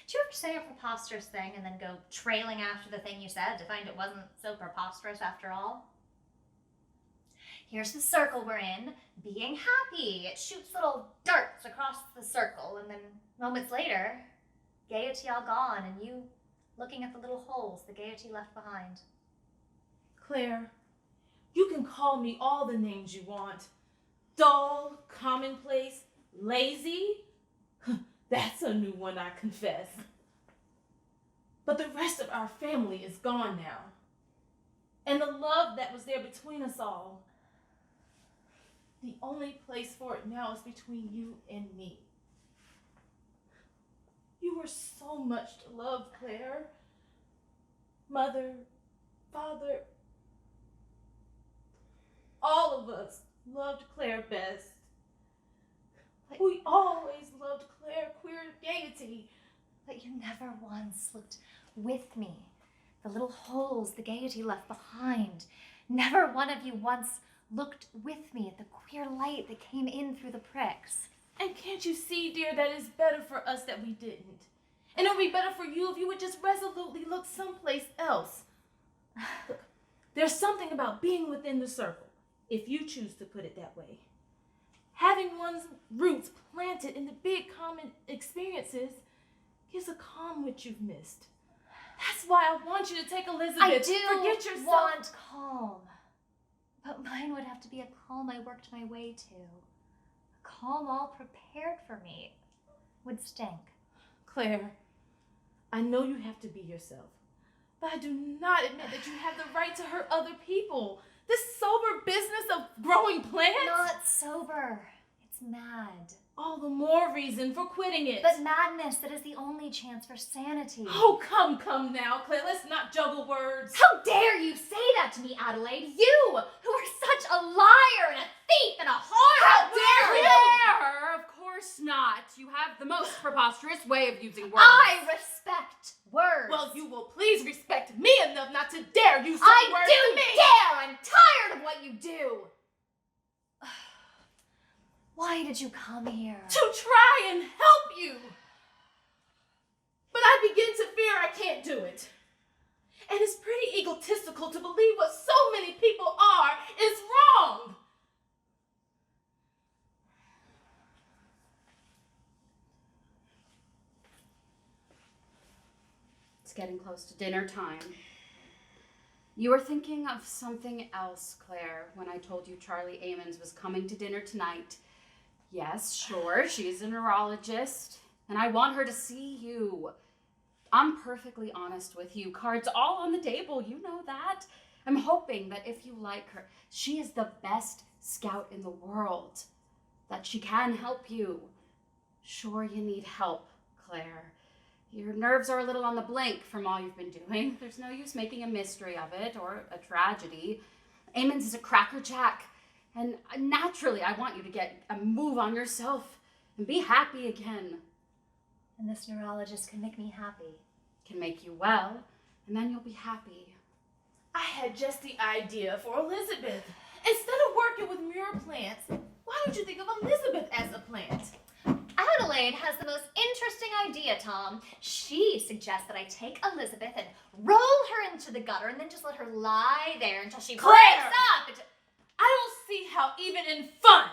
Do you ever say a preposterous thing and then go trailing after the thing you said to find it wasn't so preposterous after all? Here's the circle we're in, being happy. It shoots little darts across the circle, and then moments later, gaiety all gone, and you looking at the little holes the gaiety left behind. Claire, you can call me all the names you want. Dull, commonplace, lazy. That's a new one, I confess. But the rest of our family is gone now. And the love that was there between us all, the only place for it now is between you and me. You were so much to love, Claire. Mother, father, all of us loved Claire best. We always loved Claire, queer gaiety. But you never once looked with me. The little holes the gaiety left behind. Never one of you once looked with me at the queer light that came in through the pricks. And can't you see, dear, that it's better for us that we didn't? And it would be better for you if you would just resolutely look someplace else. Look, there's something about being within the circle, if you choose to put it that way. Having one's roots planted in the big common experiences gives a calm which you've missed. That's why I want you to take Elizabeth. I do Forget yourself. want calm. But mine would have to be a calm I worked my way to. A calm all prepared for me. Would stink. Claire, I know you have to be yourself, but I do not admit that you have the right to hurt other people. This sober business of growing plants? Not sober. It's mad. All the more reason for quitting it. But madness that is the only chance for sanity. Oh, come now, Claire. Let's not juggle words. How dare you say that to me, Adelaide? You, who are such a liar and a thief and a whore! How dare you! Of course not. You have the most preposterous way of using words. I respect words. Well, you will please respect me enough not to dare use such I words do to me. dare! I'm tired of what you do! Why did you come here? To try and help you. But I begin to fear I can't do it. And it's pretty egotistical to believe what so many people are is wrong. getting close to dinner time. You were thinking of something else, Claire, when I told you Charlie Amons was coming to dinner tonight. Yes, sure, she's a neurologist, and I want her to see you. I'm perfectly honest with you. Cards all on the table, you know that. I'm hoping that if you like her, she is the best scout in the world, that she can help you. Sure, you need help, Claire. Your nerves are a little on the blink from all you've been doing. There's no use making a mystery of it or a tragedy. Amons is a crackerjack, and naturally I want you to get a move on yourself and be happy again. And this neurologist can make me happy. Can make you well, and then you'll be happy. I had just the idea for Elizabeth. Instead of working with mirror plants, why don't you think of Elizabeth as a plant? Adelaide has the most interesting idea, Tom. She suggests that I take Elizabeth and roll her into the gutter and then just let her lie there until she Claire! breaks up. I don't see how even in fun,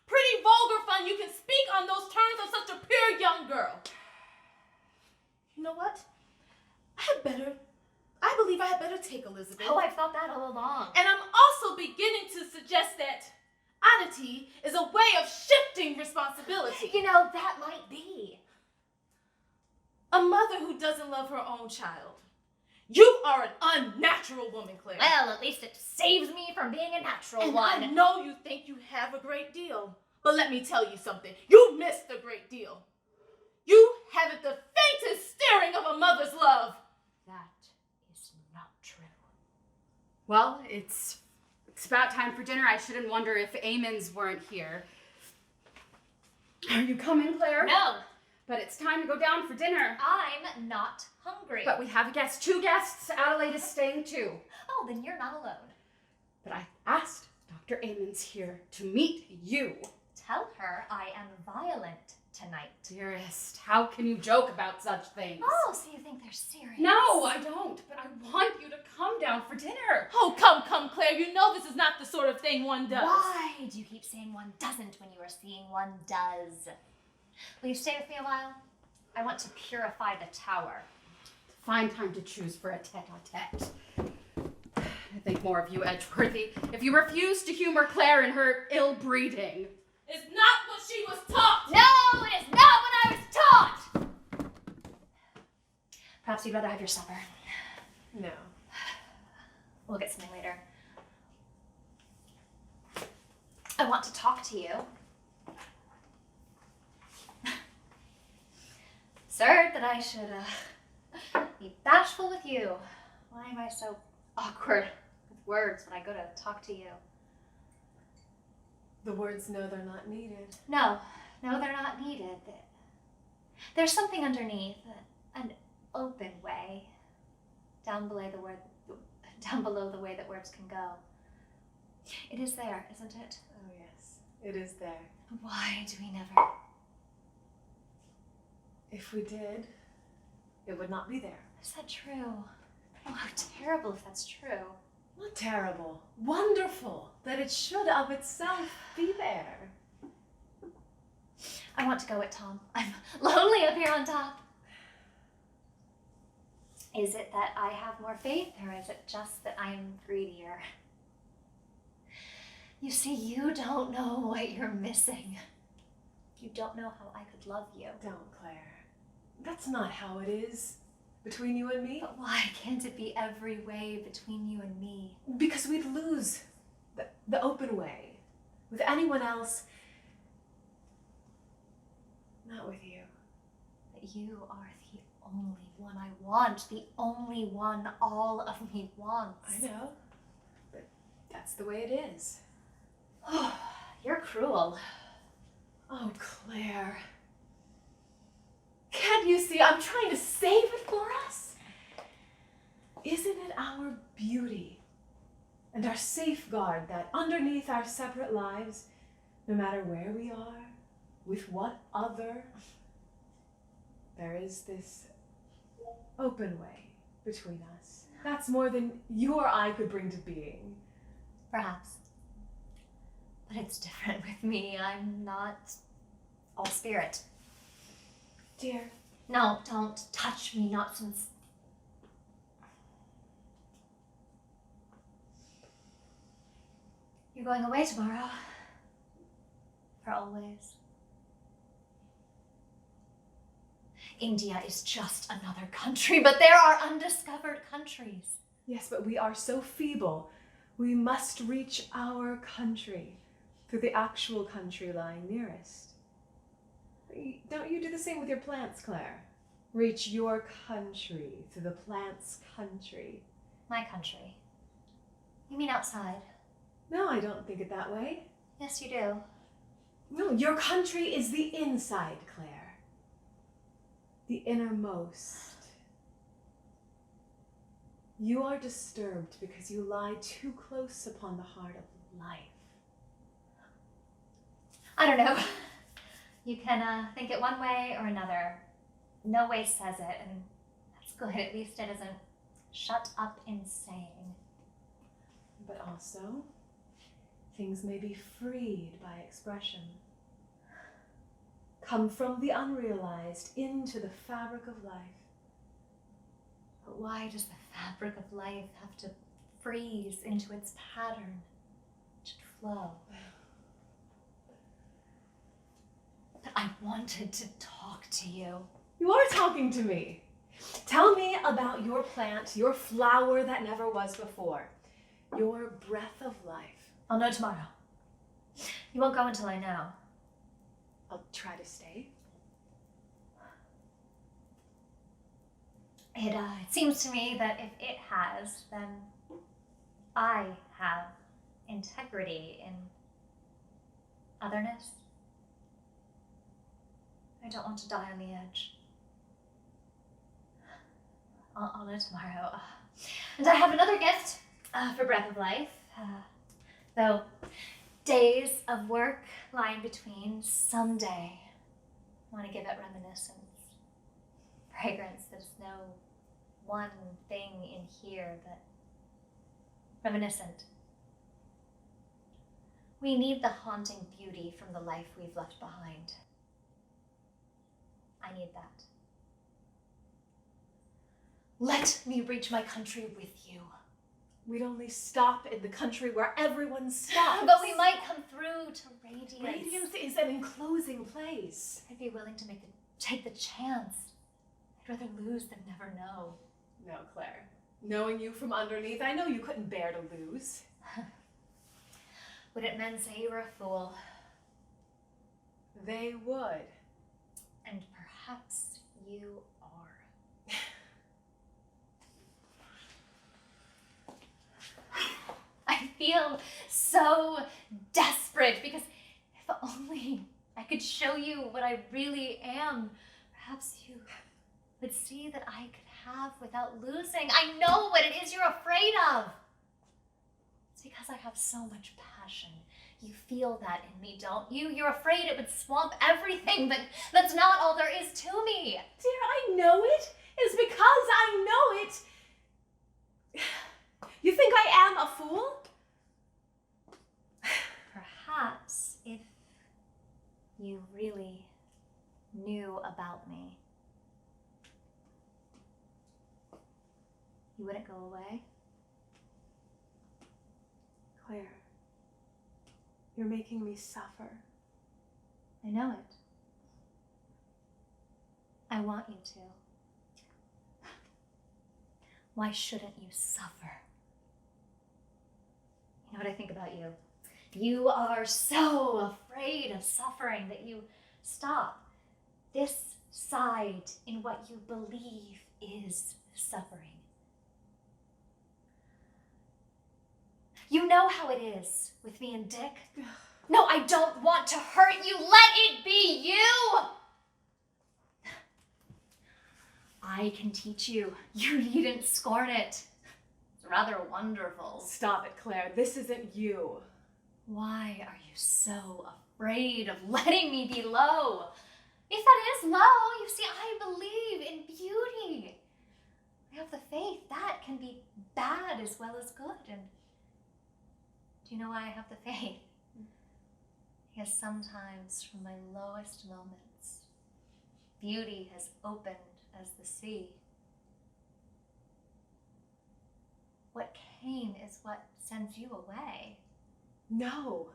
pretty vulgar fun, you can speak on those terms of such a pure young girl. You know what? I believe I had better take Elizabeth. Oh, I've thought that all along. And I'm also beginning to suggest that oddity is a way of shifting responsibility. You know, that might be. A mother who doesn't love her own child. You are an unnatural woman, Claire. Well, at least it saves me from being a natural And one. I know you think you have a great deal, but let me tell you something. You missed a great deal. You haven't the faintest stirring of a mother's love. That is not true. Well, it's about time for dinner. I shouldn't wonder if Amons weren't here. Are you coming, Claire? No, But it's time to go down for dinner. I'm not hungry. But we have a guest. 2 guests. Adelaide is staying too. Oh, then you're not alone. But I asked Dr. Amons here to meet you. Tell her I am violent tonight. Dearest, how can you joke about such things? Oh, so you think they're serious? No, I don't. But I want you to come down for dinner. Oh, come, Claire. You know this is not the sort of thing one does. Why do you keep saying one doesn't when you are seeing one does? Will you stay with me a while? I want to purify the tower. Fine time to choose for a tete-a-tete. I think more of you, Edgeworthy, if you refuse to humor Claire in her ill breeding. It's not what she was taught. No, it is not what I was taught! Perhaps you'd rather have your supper. No. We'll get something later. I want to talk to you. Absurd that I should be bashful with you. Why am I so awkward with words when I go to talk to you? The words know they're not needed. No, they're not needed. There's something underneath, an open way, down below the way that words can go. It is there, isn't it? Oh yes, it is there. Why do we never? If we did, it would not be there. Is that true? Oh, how terrible if that's true. Not terrible. Wonderful that it should of itself be there. I want to go it, Tom. I'm lonely up here on top. Is it that I have more faith, or is it just that I'm greedier? You see, you don't know what you're missing. You don't know how I could love you. Don't, Claire. That's not how it is between you and me. But why can't it be every way between you and me? Because we'd lose the open way. With anyone else, not with you. That you are the only one I want, the only one all of me wants. I know, but that's the way it is. Oh, you're cruel. Oh, Claire. Can't you see I'm trying to save it for us? Isn't it our beauty and our safeguard that underneath our separate lives, no matter where we are, with what other, there is this open way between us? That's more than you or I could bring to being. Perhaps. But it's different with me. I'm not all spirit. Dear, No, don't touch me, not since You're going away tomorrow. For always. India is just another country, but there are undiscovered countries. Yes, but we are so feeble. We must reach our country through the actual country lying nearest. Don't you do the same with your plants, Claire? Reach your country through the plant's country. My country. You mean outside? No, I don't think it that way. Yes, you do. No, your country is the inside, Claire. The innermost. You are disturbed because you lie too close upon the heart of life. I don't know. You can think it one way or another. No way says it, and that's good. At least it isn't shut up in saying. But also, things may be freed by expression. Come from the unrealized into the fabric of life. But why does the fabric of life have to freeze into its pattern? It should flow. But I wanted to talk to you. You are talking to me. Tell me about your plant, your flower that never was before, your breath of life. I'll know tomorrow. You won't go until I know. I'll try to stay. It seems to me that if it has, then I have integrity in otherness. I don't want to die on the edge. I'll know tomorrow. And I have another gift for Breath of Life. Though days of work lie in between, someday I want to give it reminiscence. Fragrance. There's no one thing in here but reminiscent. We need the haunting beauty from the life we've left behind. I need that. Let me reach my country with you. We'd only stop in the country where everyone stops. But we might come through to Radiance. Radiance is an enclosing place. I'd be willing to take the chance. I'd rather lose than never know. No, Claire. Knowing you from underneath, I know you couldn't bear to lose. Wouldn't men say you were a fool? They would. And perhaps you are. I feel so desperate because if only I could show you what I really am, perhaps you would see that I could have without losing. I know what it is you're afraid of. It's because I have so much passion. You feel that in me, don't you? You're afraid it would swamp everything, but that's not all there is to me. Dear, I know it. It's because I know it. You think I am a fool? Perhaps if you really knew about me, you wouldn't go away? Claire, you're making me suffer. I know it. I want you to. Why shouldn't you suffer? You know what I think about you? You are so afraid of suffering that you stop this side in what you believe is suffering. You know how it is with me and Dick. No, I don't want to hurt you. Let it be you. I can teach you. You needn't scorn it. It's rather wonderful. Stop it, Claire. This isn't you. Why are you so afraid of letting me be low? If that is low, you see, I believe in beauty. I have the faith that can be bad as well as good. And do you know why I have the faith? Because sometimes from my lowest moments, beauty has opened as the sea. What came is what sends you away. No.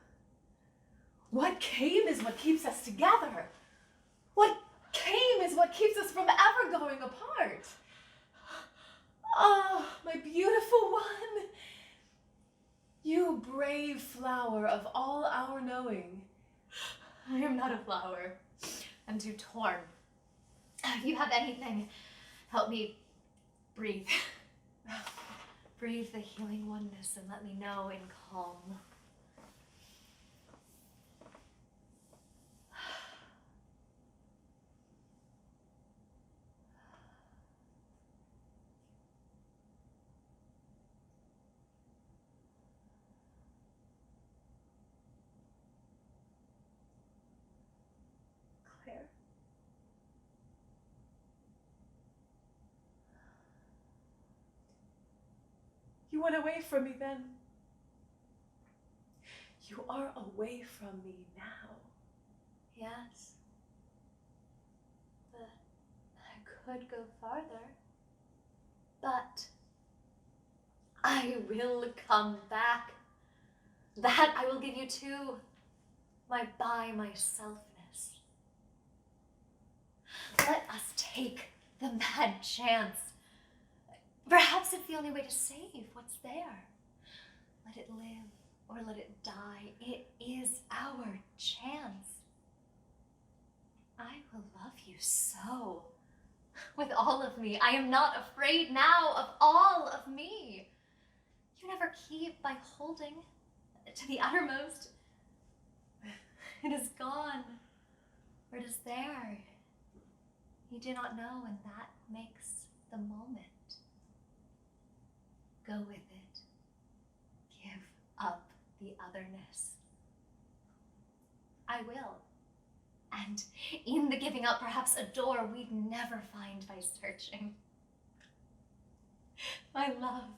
What came is what keeps us together. What came is what keeps us from ever going apart. Oh, my beautiful one. You brave flower of all our knowing. I am not a flower. I'm too torn. If you have anything, help me breathe. Breathe the healing oneness and let me know in calm. Claire. You went away from me then. You are away from me now. Yes. But I could go farther. But I will come back. That I will give you too. My by myselfness. Let us take the mad chance. Perhaps it's the only way to save what's there. Let it live or let it die. It is our chance. I will love you so. With all of me. I am not afraid now of all of me. You never keep by holding to the uttermost. It is gone. Or it is there. You do not know, and that makes the moment. Go with it. Give up the otherness. I will. And in the giving up, perhaps a door we'd never find by searching. My love.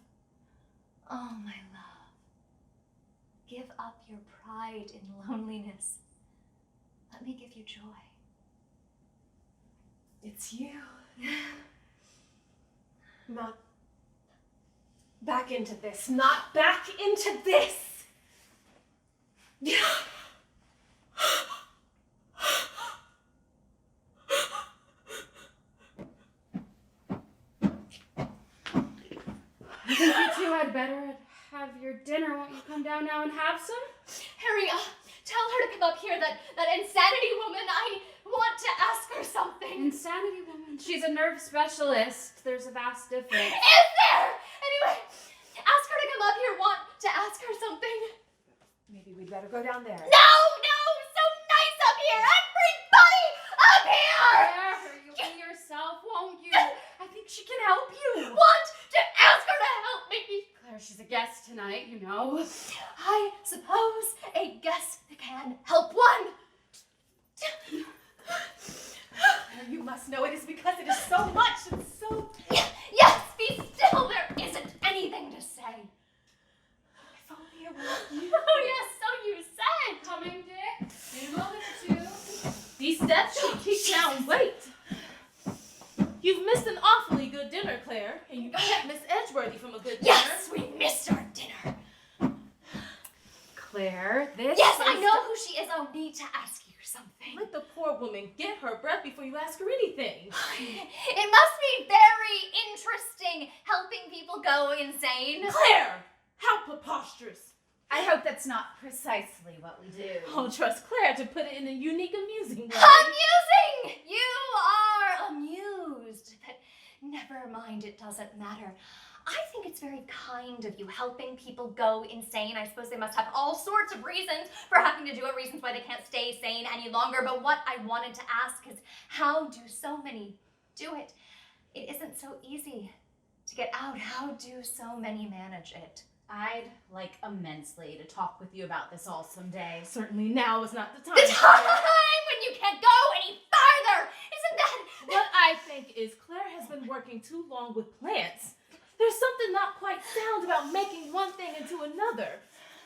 Oh, my love. Give up your pride in loneliness. Let me give you joy. It's you. Not back into this. Not back into this. I think you two had better have your dinner. Won't you come down now and have some? Harry, tell her to come up here, that insanity woman. I want to ask her something. Insanity woman. She's a nerve specialist. There's a vast difference. Is there? Anyway, ask her to come up here. Want to ask her something. Maybe we'd better go down there. No, so nice up here. Everybody up here. Claire, you'll be yourself, won't you? I think she can help you. Want to ask her to help me. Claire, she's a guest tonight, you know. I suppose a guest can help one. You must know it is because it is so much and so... Yes, be still. There isn't anything to say. If only it were you. Oh, yes, so you said. Coming, Dick. In a moment or two. These steps should keep down weight. You've missed an awfully good dinner, Claire, and you can't miss Edgeworthy from a good dinner. Yes, we missed our dinner. Claire, this Yes, is... I know who she is. I'll need to ask you something. Let the poor woman get her breath before you ask her anything. It must be very interesting helping people go insane. Claire! How preposterous. I hope that's not precisely what we do. I'll trust Claire to put it in a unique, amusing way. Amusing! You are amused. But never mind, it doesn't matter. I think it's very kind of you helping people go insane. I suppose they must have all sorts of reasons for having to do it, reasons why they can't stay sane any longer. But what I wanted to ask is, how do so many do it? It isn't so easy to get out. How do so many manage it? I'd like immensely to talk with you about this all someday. Certainly now is not the time. The time when you can't go any farther! Isn't that... What I think is Claire has been working too long with plants. There's something not quite sound about making one thing into another.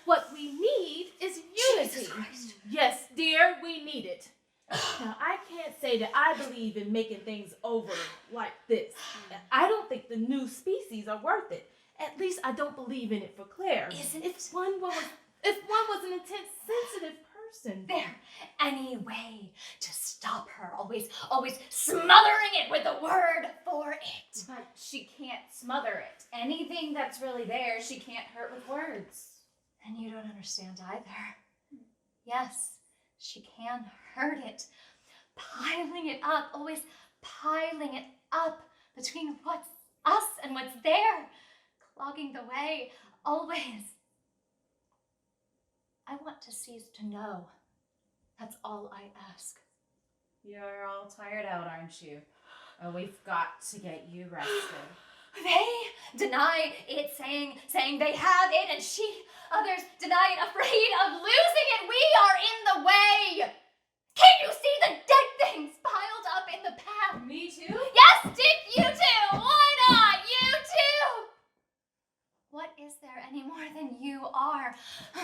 What we need is unity. Jesus Christ. Yes, dear, we need it. Now, I can't say that I believe in making things over like this. I don't think the new species are worth it. At least I don't believe in it for Claire. Isn't If one woman... If one was an intense, sensitive person. There, any way to stop her, always smothering it with a word for it. But she can't smother it. Anything that's really there, she can't hurt with words. And you don't understand either. Yes, she can hurt it. Piling it up, always piling it up between what's us and what's there. Clogging the way, always. I want to cease to know. That's all I ask. You're all tired out, aren't you? Oh, we've got to get you rested. They deny it, saying they have it, and others deny it, afraid of losing it. We are in the way. Can't you see the dead things piled up in the path? Me too? Yes, Dick, you too. Why not? You too. What is there any more than you are?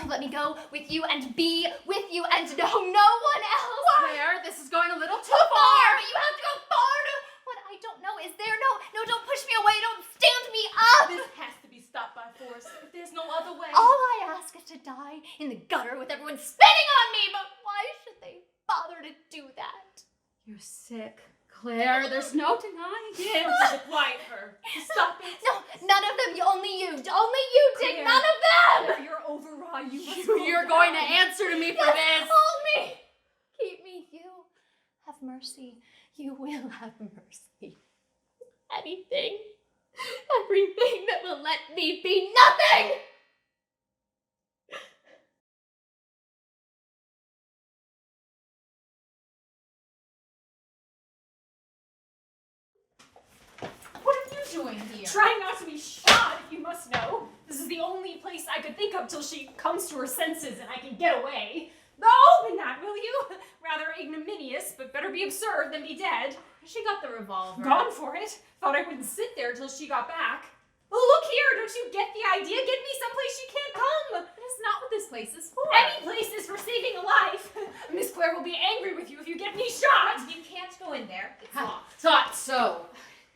Let me go with you and be with you and know no one else. Claire, this is going a little too Far, far. but you have to go far to what I don't know. Is there no, don't push me away. Don't stand me up. This has to be stopped by force. If there's no other way. All I ask is to die in the gutter with everyone spitting on me, but why should they bother to do that? You're sick, Claire. There's no denying it. To quiet her. To stop it. No, none of them. Only you, Dick. Claire. None of them. You're overwrought. You're going to answer to me for this. Hold me. Keep me. You have mercy. You will have mercy. Anything. Everything that will let me be nothing. What are you doing here? Trying not to be shot, if you must know. This is the only place I could think of till she comes to her senses and I can get away. Open that, will you? Rather ignominious, but better be absurd than be dead. She got the revolver. Gone for it. Thought I wouldn't sit there till she got back. Well, look here, don't you get the idea? Get me someplace she can't come. That's not what this place is for. Any place is for saving a life. Miss Claire will be angry with you if you get me shot. You can't go in there. It's locked. Thought so.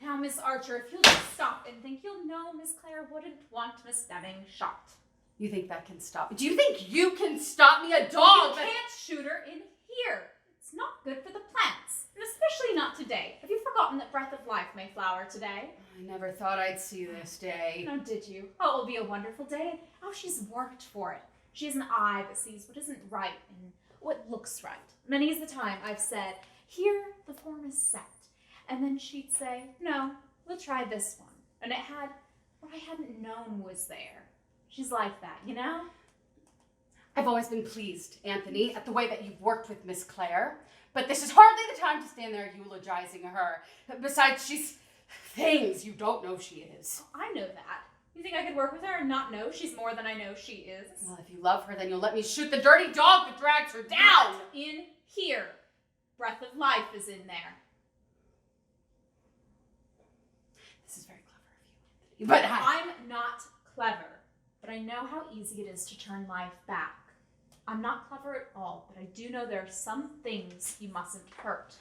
Now, Miss Archer, if you'll just stop and think, you'll know Miss Claire wouldn't want Miss Deming shot. You think that can stop me? Do you think you can stop me, a dog? You can't shoot her in here. It's not good for the plants, and especially not today. Have you forgotten that breath of life may flower today? I never thought I'd see this day. No, did you? Oh, it'll be a wonderful day. Oh, she's worked for it. She has an eye that sees what isn't right and what looks right. Many's the time I've said, here the form is set. And then she'd say, no, we'll try this one. And it had what I hadn't known was there. She's like that, you know? I've always been pleased, Anthony, at the way that you've worked with Miss Claire, but this is hardly the time to stand there eulogizing her. Besides, she's things you don't know she is. Oh, I know that. You think I could work with her and not know she's more than I know she is? Well, if you love her, then you'll let me shoot the dirty dog that drags her down. Not in here. Breath of life is in there. This is very clever of you, Anthony, but I'm not clever, but I know how easy it is to turn life back. I'm not clever at all, but I do know there are some things you mustn't hurt.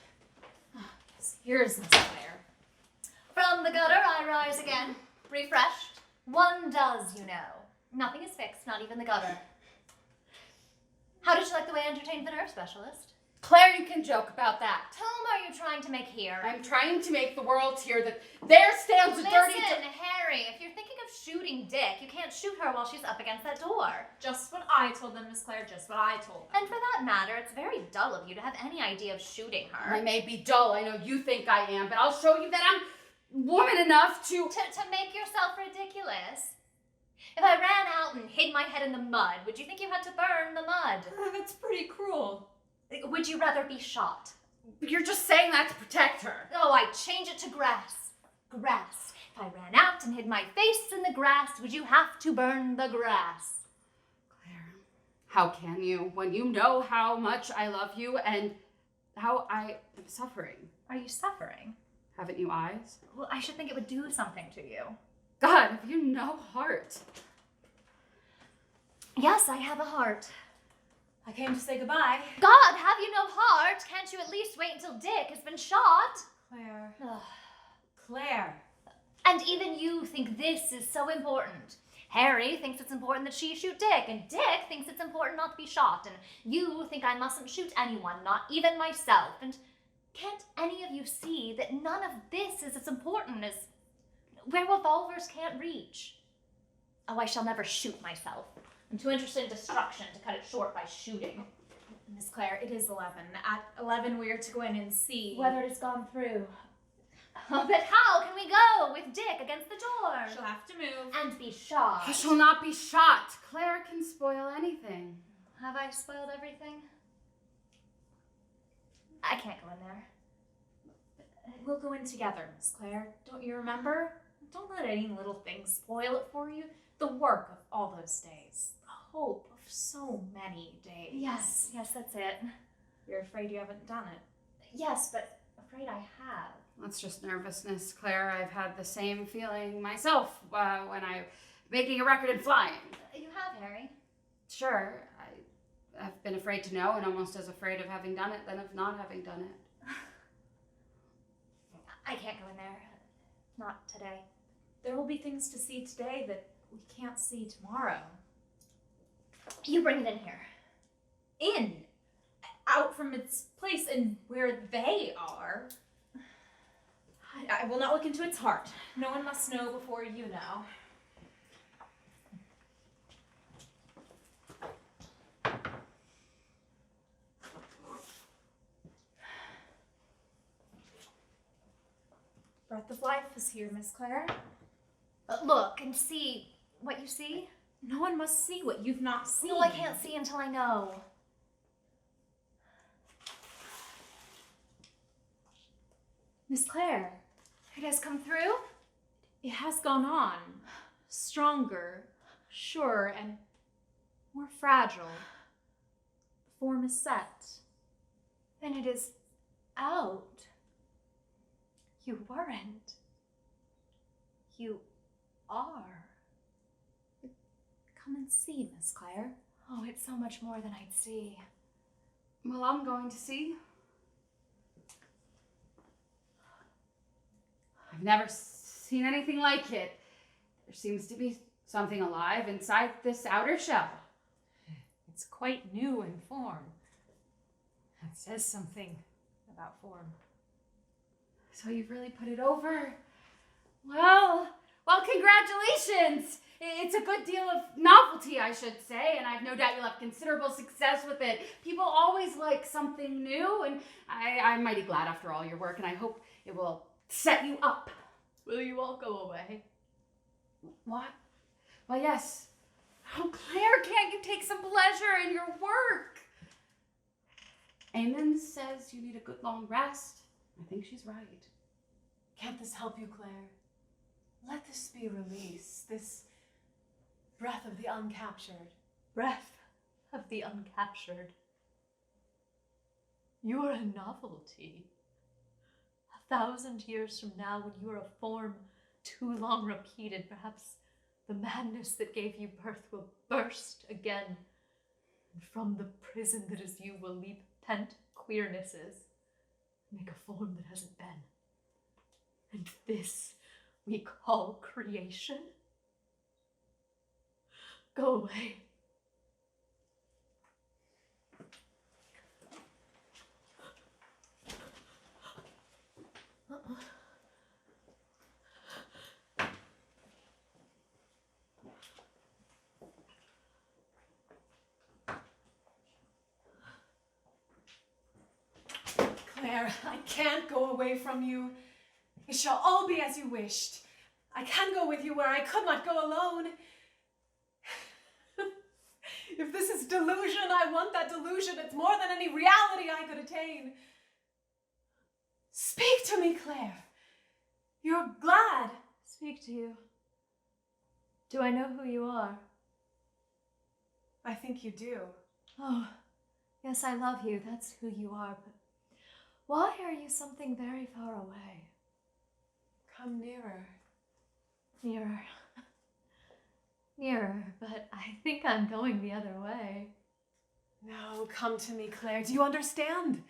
Yes, here's Miss Claire. From the gutter I rise again, refreshed. One does, you know. Nothing is fixed, not even the gutter. How did you like the way I entertained the nerve specialist? Claire, you can joke about that. Tell him what you're trying to make here. I'm trying to make the world hear that there stands a dirty Listen, Harry, if you're thinking of shooting Dick, you can't shoot her while she's up against that door. Just what I told them, Miss Claire, just what I told them. And for that matter, it's very dull of you to have any idea of shooting her. I may be dull, I know you think I am, but I'll show you that I'm woman enough to make yourself ridiculous. If I ran out and hid my head in the mud, would you think you had to burn the mud? That's pretty cruel. Would you rather be shot? You're just saying that to protect her. Oh, I'd change it to grass. Grass. If I ran out and hid my face in the grass, would you have to burn the grass? Claire, how can you when you know how much I love you and how I am suffering? Are you suffering? Haven't you eyes? Well, I should think it would do something to you. God, have you no heart? Yes, I have a heart. I came to say goodbye. God, have you no heart? Can't you at least wait until Dick has been shot? Claire. Ugh. Claire. And even you think this is so important. Harry thinks it's important that she shoot Dick, and Dick thinks it's important not to be shot, and you think I mustn't shoot anyone, not even myself. And can't any of you see that none of this is as important as where revolvers can't reach? Oh, I shall never shoot myself. I'm too interested in destruction to cut it short by shooting. Miss Claire, it is 11. At 11, we are to go in and see Whether it has gone through. Oh, but how can we go with Dick against the door? She'll have to move. And be shot. I shall not be shot. Claire can spoil anything. Have I spoiled everything? I can't go in there. We'll go in together, Miss Claire. Don't you remember? Don't let any little thing spoil it for you. The work of all those days. The hope of so many days. Yes, that's it. You're afraid you haven't done it. Yes, but afraid I have. That's just nervousness, Claire. I've had the same feeling myself when I'm making a record in flying. You have, Harry. Sure, I've been afraid to know and almost as afraid of having done it than of not having done it. I can't go in there. Not today. There will be things to see today that we can't see tomorrow. You bring it in here. In. Out from its place and where they are. I will not look into its heart. No one must know before you know. Breath of life is here, Miss Claire. Look and see what you see. No one must see what you've not seen. No, I can't see until I know. Miss Claire, It has come through? it has gone on. Stronger, surer, and more fragile. The form is set. Then it is out. You weren't. You are. Come and see, Miss Claire. Oh, it's so much more than I'd see. Well, I'm going to see. I've never seen anything like it. There seems to be something alive inside this outer shell. It's quite new in form. It says something about form. So you've really put it over. Well, congratulations. It's a good deal of novelty, I should say, and I've no doubt you'll have considerable success with it. People always like something new, and I'm mighty glad after all your work, and I hope it will set you up. Will you all go away? What? Well, yes. Oh, Claire, can't you take some pleasure in your work? Amen says you need a good long rest. I think she's right. Can't this help you, Claire? Let this be a release, this breath of the uncaptured. Breath of the uncaptured. You are a novelty. 1,000 years from now, when you are a form too long repeated, perhaps the madness that gave you birth will burst again, and from the prison that is you will leap pent queernesses, make a form that hasn't been. And this we call creation? Go away. Claire, I can't go away from you. It shall all be as you wished. I can go with you where I could not go alone. If this is delusion, I want that delusion. It's more than any reality I could attain. Speak to me, Claire. You're glad. Speak to you. Do I know who you are? I think you do. Oh, yes, I love you. That's who you are. But why are you something very far away? Come nearer. Nearer. Nearer, but I think I'm going the other way. No, come to me, Claire. Do you understand?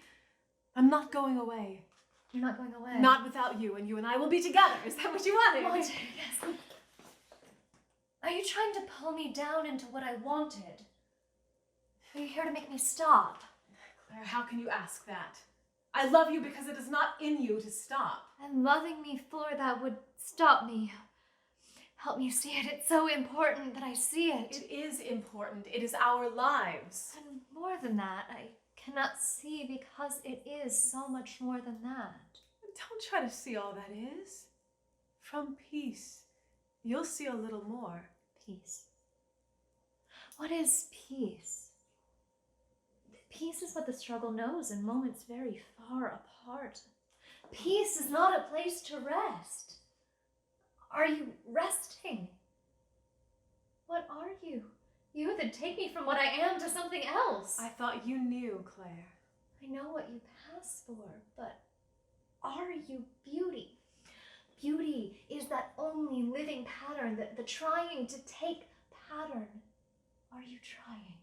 I'm not going away. You're not going away. Not without you, and you and I will be together. Is that what you wanted? Yes. Are you trying to pull me down into what I wanted? Are you here to make me stop? Claire, how can you ask that? I love you because it is not in you to stop. And loving me for that would stop me. Help me see it. It's so important that I see it. It is important. It is our lives. And more than that, I cannot see because it is so much more than that. Don't try to see all that is. From peace, you'll see a little more. Peace. What is peace? Peace is what the struggle knows in moments very far apart. Peace is not a place to rest. Are you resting? What are you? You that take me from what I am to something else. I thought you knew, Claire. I know what you pass for, but are you beauty? Beauty is that only living pattern, the trying to take pattern. Are you trying?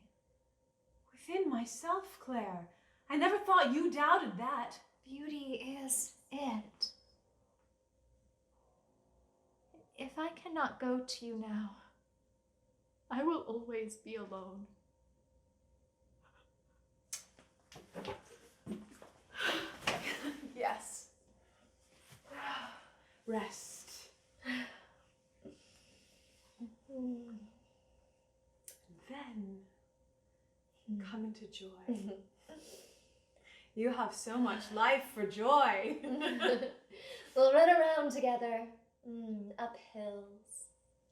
Within myself, Claire. I never thought you doubted that. Beauty is it. If I cannot go to you now, I will always be alone. Yes. Rest. Then come into joy. You have so much life for joy. we'll run around together, up hills,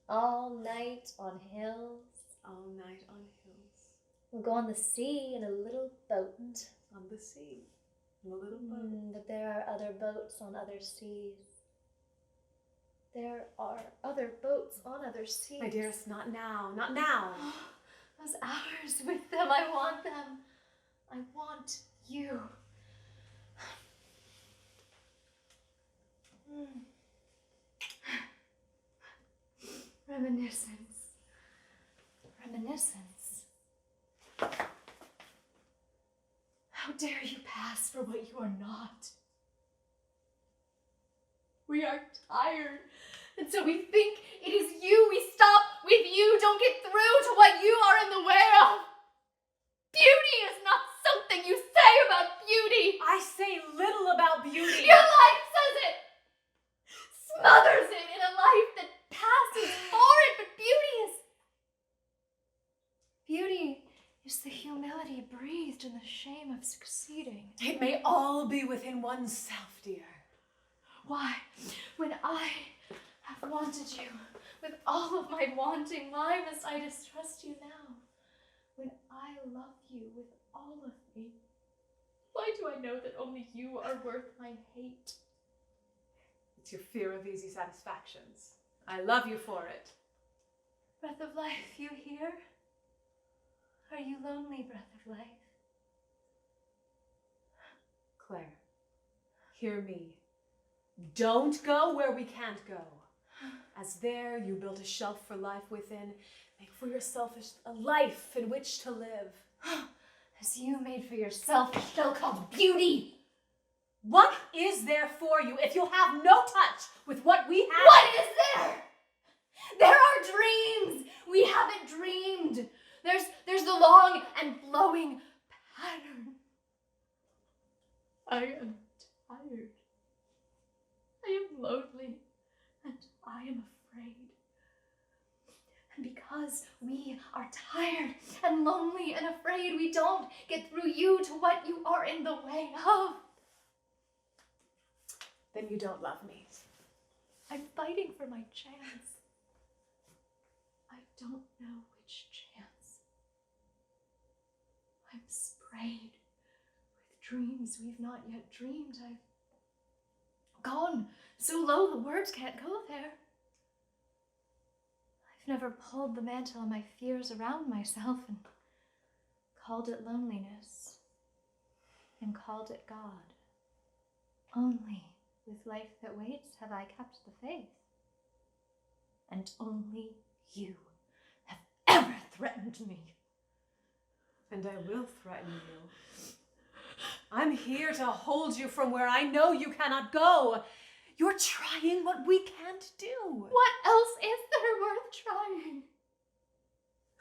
all night on hills. All night on hills. We'll go on the sea in a little boat. On the sea. In a little boat. But there are other boats on other seas. There are other boats on other seas. My dearest, not now. Not now. Those hours with them, I want them. I want you. Reminiscence. Reminiscence. How dare you pass for what you are not? We are tired, and so we think it is you. We stop with you, don't get through to what you are in the way of. Beauty is not something you say about beauty. I say little about beauty. Your life says it. Smothers it in a life that passes for it, but beauty is the humility breathed in the shame of succeeding. It may all be within oneself, dear. Why, when I have wanted you with all of my wanting, why must I distrust you now? When I love you with all of me, why do I know that only you are worth my hate? It's your fear of easy satisfactions. I love you for it. Breath of life, you hear? Are you lonely, breath of life? Claire, hear me. Don't go where we can't go. As there you build a shelf for life within, make for yourself a life in which to live. As you made for yourself a shell called beauty. What is there for you if you'll have no touch with what we have? What is there? There are dreams we haven't dreamed. There's the long and flowing pattern. I am tired. I am lonely, and I am afraid. And because we are tired and lonely and afraid, we don't get through you to what you are in the way of. Then you don't love me. I'm fighting for my chance. I don't know which chance. I'm sprayed with dreams we've not yet dreamed. I've gone so low the words can't go there. I've never pulled the mantle of my fears around myself and called it loneliness and called it God. Only with life that waits have I kept the faith. And only you have ever threatened me. And I will threaten you. I'm here to hold you from where I know you cannot go. You're trying what we can't do. What else is there worth trying?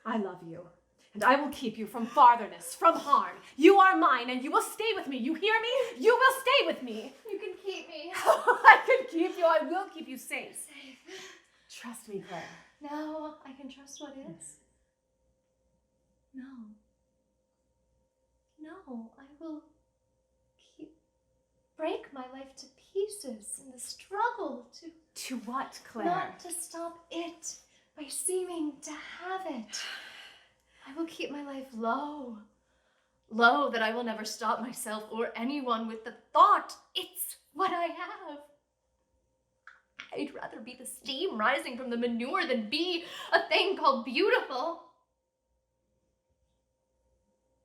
I love you, and I will keep you from fartherness, from harm. You are mine, and you will stay with me. You hear me? You will stay with me. You can keep me. I can keep you. I will keep you safe. Trust me, Claire. Now I can trust what is. No. No, I will break my life to pieces in the struggle To what, Claire? not to stop it by seeming to have it. I will keep my life low. Low that I will never stop myself or anyone with the thought it's what I have. I'd rather be the steam rising from the manure than be a thing called beautiful.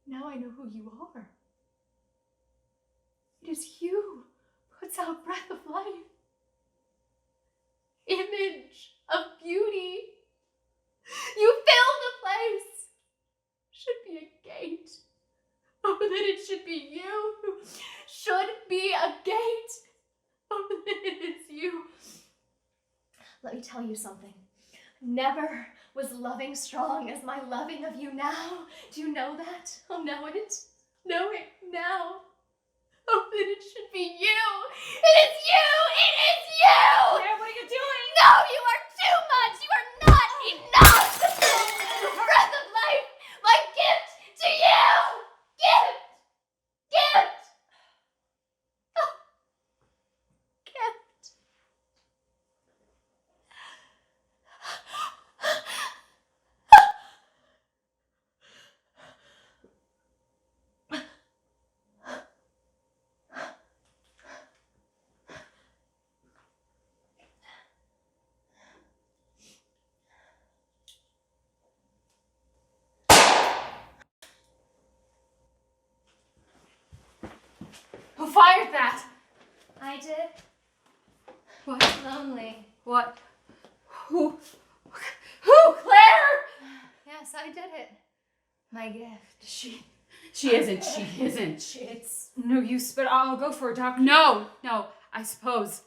Now I know who you are. It is you who puts out breath of life. Image of beauty. You fill the place. Should be a gate. Oh, that it should be you. Should be a gate. Oh, that it is you. Let me tell you something. Never was loving strong as my loving of you now. Do you know that? Oh, know it. Know it now. Oh, that it should be you. It is you. It is you. Claire, what are you doing? No, you are too much. You are not enough. Breath of life, my gift to you. Gift. Gift. Oh. Gift. Who fired that? I did. What? Lonely. What? Who? Claire? Yes, I did it. My gift. She isn't. She isn't. It's no use, but I'll go for a doctor. No, I suppose.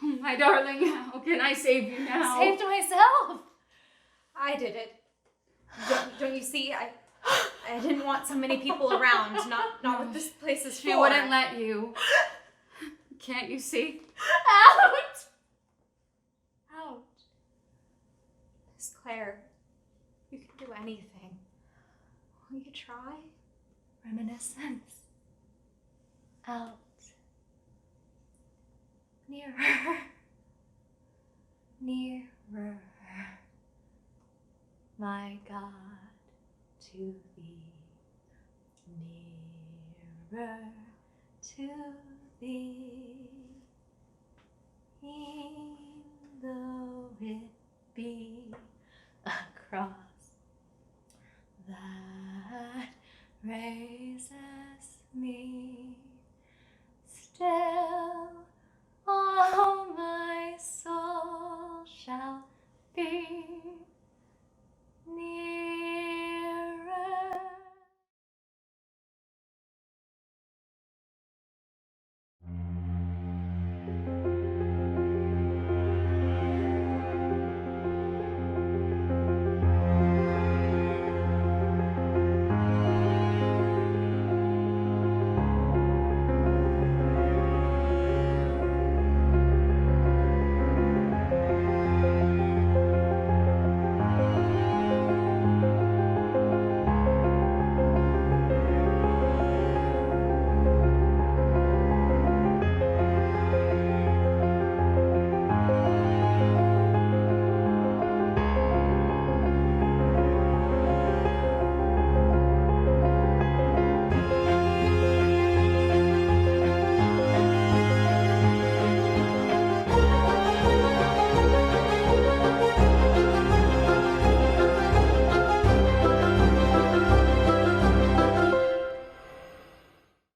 Oh, my darling, how can I save you now? Saved myself. I did it. Don't you see? I didn't want so many people around. Not what this place is for. She wouldn't let you. Can't you see? Out. Out. Miss Claire, you can do anything. Will you try? Reminiscence. Out. Nearer. Nearer. My God, to thee. Nearer to thee. E'en though it be a cross that raises me